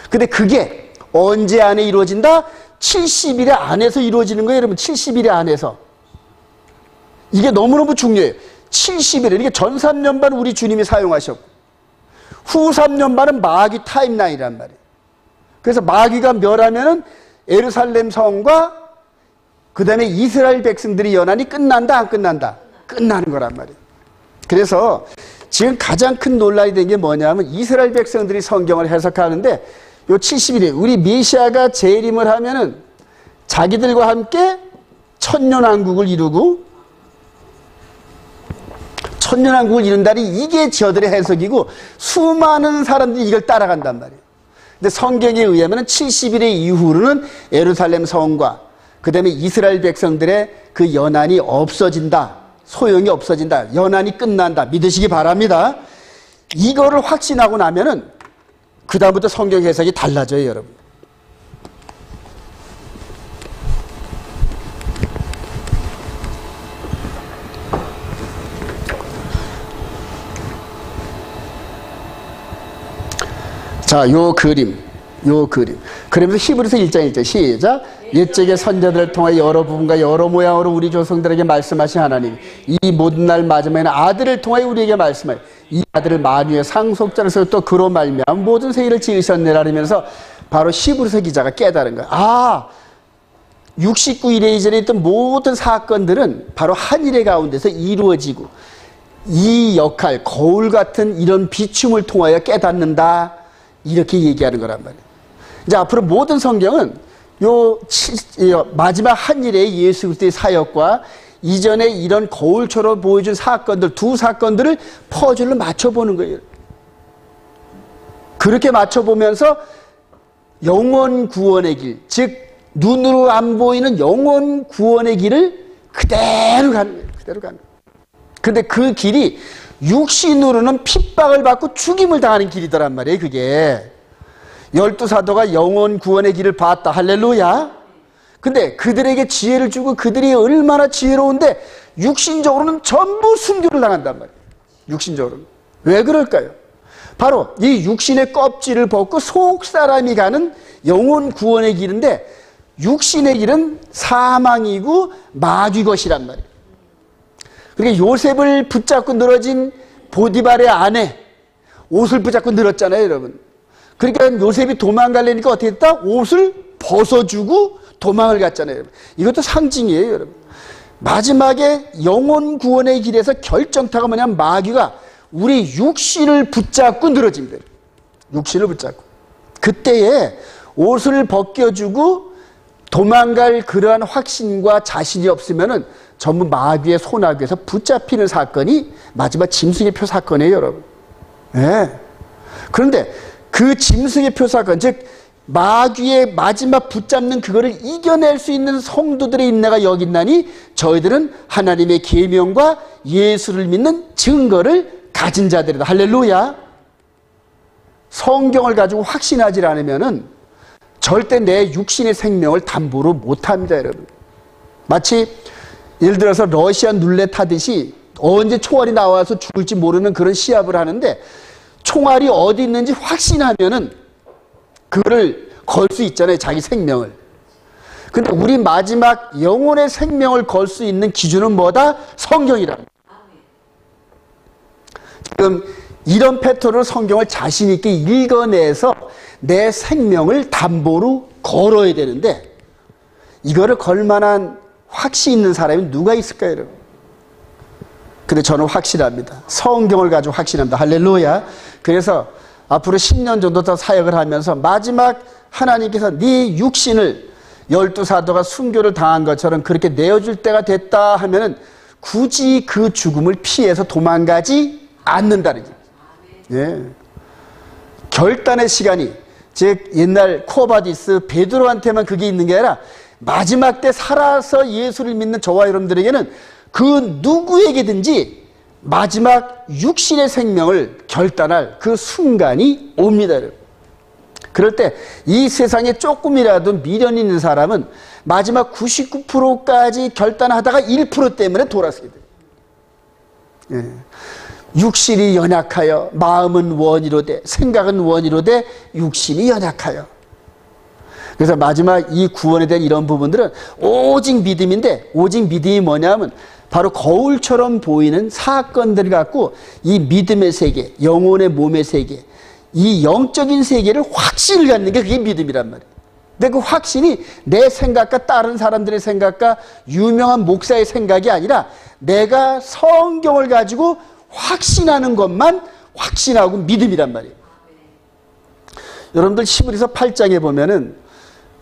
근데 그게 언제 안에 이루어진다? 70일 안에서 이루어지는 거예요, 여러분. 70일 안에서. 이게 너무너무 중요해요. 70일. 이게 전 3년반 우리 주님이 사용하셨고 후 3년반은 마귀 타임라인이란 말이에요. 그래서 마귀가 멸하면은 예루살렘 성과 그 다음에 이스라엘 백성들이 연한이 끝난다, 안 끝난다? 끝나는 거란 말이에요. 그래서 지금 가장 큰 논란이 된 게 뭐냐면 이스라엘 백성들이 성경을 해석하는데 요 70일에 우리 메시아가 재림을 하면은 자기들과 함께 천년왕국을 이루고 천년왕국을 이룬다니 이게 저들의 해석이고 수많은 사람들이 이걸 따라간단 말이에요. 근데 성경에 의하면 70일의 이후로는 예루살렘 성과 그 다음에 이스라엘 백성들의 그 연한이 없어진다. 소용이 없어진다. 연한이 끝난다. 믿으시기 바랍니다. 이거를 확신하고 나면은 그 다음부터 성경 해석이 달라져요, 여러분. 자, 요 그림. 그러면서 히브리서 1장 1절 시작. 옛적의 선자들을 통해 여러 부분과 여러 모양으로 우리 조상들에게 말씀하신 하나님, 이 모든 날 마지막에는 아들을 통해 우리에게 말씀하여 이 아들을 만유의 상속자로서 또 그로 말미암아 모든 세계를 지으셨네라 하면서 바로 히브리서 기자가 깨달은 거야. 아, 69일에 이전에 있던 모든 사건들은 바로 한 일의 가운데서 이루어지고 이 역할, 거울 같은 이런 비춤을 통하여 깨닫는다. 이렇게 얘기하는 거란 말이에요. 이제 앞으로 모든 성경은 요 마지막 한 일의 예수 그리스도의 사역과 이전에 이런 거울처럼 보여준 사건들, 두 사건들을 퍼즐로 맞춰보는 거예요. 그렇게 맞춰보면서 영원 구원의 길, 즉 눈으로 안 보이는 영원 구원의 길을 그대로 가는 거예요. 그대로 가는 거예요. 근데 그 길이 육신으로는 핍박을 받고 죽임을 당하는 길이더란 말이에요. 그게 12사도가 영원 구원의 길을 봤다. 할렐루야. 근데 그들에게 지혜를 주고 그들이 얼마나 지혜로운데 육신적으로는 전부 순교를 당한단 말이에요. 육신적으로는. 왜 그럴까요? 바로 이 육신의 껍질을 벗고 속사람이 가는 영원 구원의 길인데 육신의 길은 사망이고 마귀 것이란 말이에요. 그러니까 요셉을 붙잡고 늘어진 보디발의 아내 옷을 붙잡고 늘었잖아요, 여러분. 그러니까 요셉이 도망가려니까 어떻게 했다? 옷을 벗어주고 도망을 갔잖아요. 여러분. 이것도 상징이에요, 여러분. 마지막에 영혼 구원의 길에서 결정타가 뭐냐면 마귀가 우리 육신을 붙잡고 늘어집니다. 육신을 붙잡고. 그때에 옷을 벗겨주고 도망갈 그러한 확신과 자신이 없으면은 전부 마귀의 손아귀에서 붙잡히는 사건이 마지막 짐승의 표 사건이에요, 여러분. 네. 그런데 그 짐승의 표 사건, 즉 마귀의 마지막 붙잡는 그거를 이겨낼 수 있는 성도들의 인내가 여기 있나니 저희들은 하나님의 계명과 예수를 믿는 증거를 가진 자들이다. 할렐루야. 성경을 가지고 확신하지 않으면은 절대 내 육신의 생명을 담보로 못합니다, 여러분. 마치 예를 들어서 러시안 룰렛 하듯이 언제 총알이 나와서 죽을지 모르는 그런 시합을 하는데 총알이 어디 있는지 확신하면은 그거를 걸 수 있잖아요, 자기 생명을. 근데 우리 마지막 영혼의 생명을 걸 수 있는 기준은 뭐다? 성경이라. 지금 이런 패턴으로 성경을 자신 있게 읽어내서 내 생명을 담보로 걸어야 되는데 이거를 걸 만한 확신 있는 사람이 누가 있을까요, 여러분? 근데 저는 확실합니다. 성경을 가지고 확신합니다. 할렐루야. 그래서 앞으로 10년 정도 더 사역을 하면서 마지막 하나님께서 네 육신을 12사도가 순교를 당한 것처럼 그렇게 내어줄 때가 됐다 하면은 굳이 그 죽음을 피해서 도망가지 않는다는 얘기예요. 예. 결단의 시간이, 즉 옛날 코바디스 베드로한테만 그게 있는 게 아니라 마지막 때 살아서 예수를 믿는 저와 여러분들에게는 그 누구에게든지 마지막 육신의 생명을 결단할 그 순간이 옵니다. 그럴 때 이 세상에 조금이라도 미련 있는 사람은 마지막 99%까지 결단하다가 1% 때문에 돌아서게 돼요. 예. 육신이 연약하여 마음은 원이로되 생각은 원이로되 육신이 연약하여. 그래서 마지막 이 구원에 대한 이런 부분들은 오직 믿음인데, 오직 믿음이 뭐냐면 바로 거울처럼 보이는 사건들을 갖고 이 믿음의 세계, 영혼의 몸의 세계, 이 영적인 세계를 확신을 갖는 게 그게 믿음이란 말이에요. 근데 그 확신이 내 생각과 다른 사람들의 생각과 유명한 목사의 생각이 아니라 내가 성경을 가지고 확신하는 것만 확신하고 믿음이란 말이에요. 여러분들 히브리서 8장에 보면은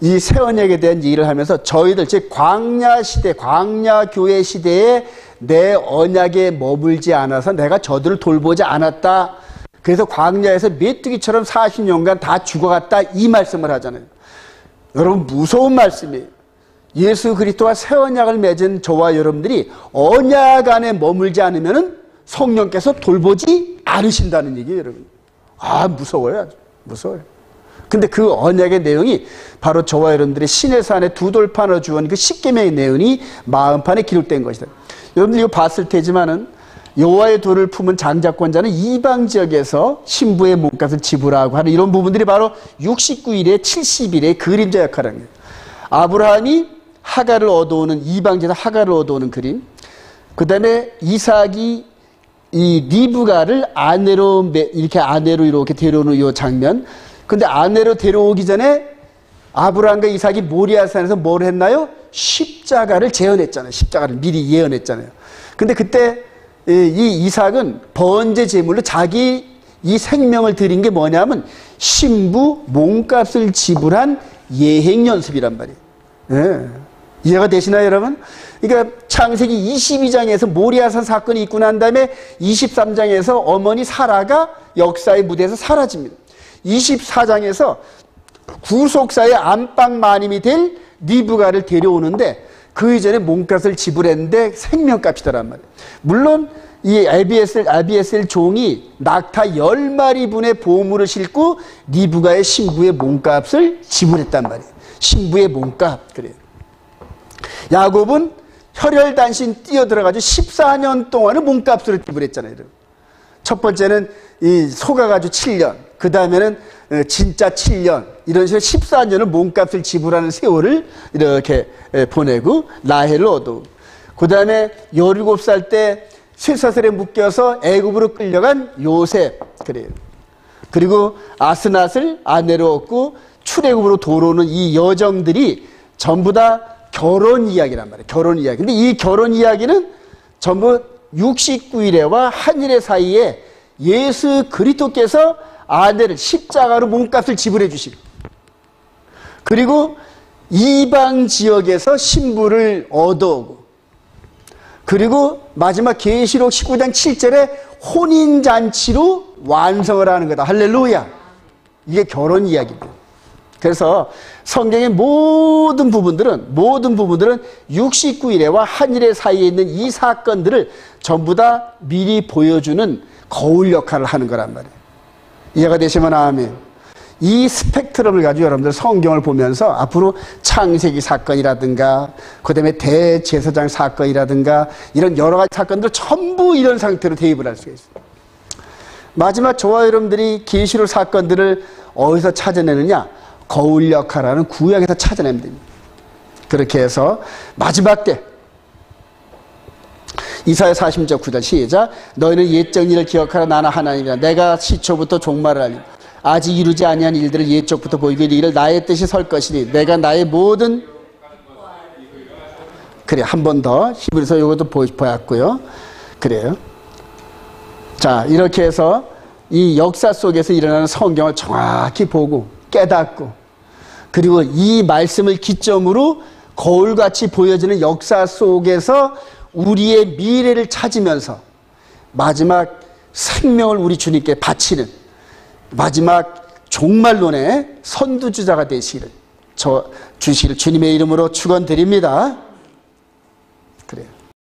이 새 언약에 대한 얘기를 하면서 저희들, 즉 광야 시대, 광야 교회 시대에 내 언약에 머물지 않아서 내가 저들을 돌보지 않았다. 그래서 광야에서 메뚜기처럼 40년간 다 죽어갔다, 이 말씀을 하잖아요. 여러분, 무서운 말씀이에요. 예수 그리스도와 새 언약을 맺은 저와 여러분들이 언약 안에 머물지 않으면은 성령께서 돌보지 않으신다는 얘기예요, 여러분. 아, 무서워요. 아주 무서워요. 근데 그 언약의 내용이 바로 저와 여러분들의 신의 산에 두 돌판을 주은 그 십계명의 내용이 마음판에 기록된 것이다. 여러분들 이거 봤을 테지만은 여호와의 돌을 품은 장자권자는 이방 지역에서 신부의 몸값을 지불하고 하는 이런 부분들이 바로 69일에 70일의 그림자 역할을 합니다. 아브라함이 하갈을 얻어오는, 이방지에서 하갈을 얻어오는 그림. 그 다음에 이삭이 이 리브가를 아내로 이렇게 데려오는 이 장면. 근데 아내로 데려오기 전에 아브라함과 이삭이 모리아산에서 뭘 했나요? 십자가를 재현했잖아요. 십자가를 미리 예언했잖아요. 근데 그때 이 이삭은 번제 제물로 자기 이 생명을 드린 게 뭐냐면 신부 몸값을 지불한 예행 연습이란 말이에요. 예. 이해가 되시나요, 여러분? 그러니까 창세기 22장에서 모리아산 사건이 있고 난 다음에 23장에서 어머니 사라가 역사의 무대에서 사라집니다. 24장에서 구속사의 안방 마님이 될 리브가를 데려오는데 그 이전에 몸값을 지불했는데 생명값이더란 말이에요. 물론 이 아비에셀 종이 낙타 10마리 분의 보물을 싣고 리브가의 신부의 몸값을 지불했단 말이에요. 신부의 몸값. 그래요. 야곱은 혈혈단신 뛰어들어가지고 14년 동안은 몸값을 지불했잖아요. 첫 번째는 이 속아가지고 7년, 그 다음에는 진짜 7년, 이런 식으로 14년을 몸값을 지불하는 세월을 이렇게 보내고 라헬을 얻고, 그 다음에 17살 때 쇠사슬에 묶여서 애굽으로 끌려간 요셉, 그래요. 그리고 아스낫을 아내로 얻고 출애굽으로 돌아오는 이 여정들이 전부 다 결혼 이야기란 말이에요. 결혼 이야기. 근데 이 결혼 이야기는 전부 69일에와 한일의 사이에 예수 그리스도께서 아내를 십자가로 몸값을 지불해 주시고, 그리고 이방 지역에서 신부를 얻어오고, 그리고 마지막 계시록 19장 7절에 혼인잔치로 완성을 하는 거다. 할렐루야. 이게 결혼 이야기입니다. 그래서 성경의 모든 부분들은 69일에와 한일의 사이에 있는 이 사건들을 전부 다 미리 보여주는 거울 역할을 하는 거란 말이에요. 이해가 되시면 아멘. 이 스펙트럼을 가지고 여러분들 성경을 보면서 앞으로 창세기 사건이라든가 그 다음에 대제사장 사건이라든가 이런 여러 가지 사건들 전부 이런 상태로 대입을 할 수가 있어요. 마지막 저와 여러분들이 계시록 사건들을 어디서 찾아내느냐? 거울 역할하는 구약에서 찾아내면 됩니다. 그렇게 해서 마지막 때 이사야 40장 9절 시작. 너희는 옛적 일을 기억하라. 나는 하나님이라. 내가 시초부터 종말을 알리라. 아직 이루지 아니한 일들을 옛적부터 보이고 이를 나의 뜻이 설 것이니 내가 나의 모든 그래 한 번 더 히브리서 이것도 보았고요. 그래요. 자, 이렇게 해서 이 역사 속에서 일어나는 성경을 정확히 보고 깨닫고, 그리고 이 말씀을 기점으로 거울같이 보여지는 역사 속에서 우리의 미래를 찾으면서 마지막 생명을 우리 주님께 바치는 마지막 종말론의 선두주자가 되시기를 주님의 이름으로 축원드립니다.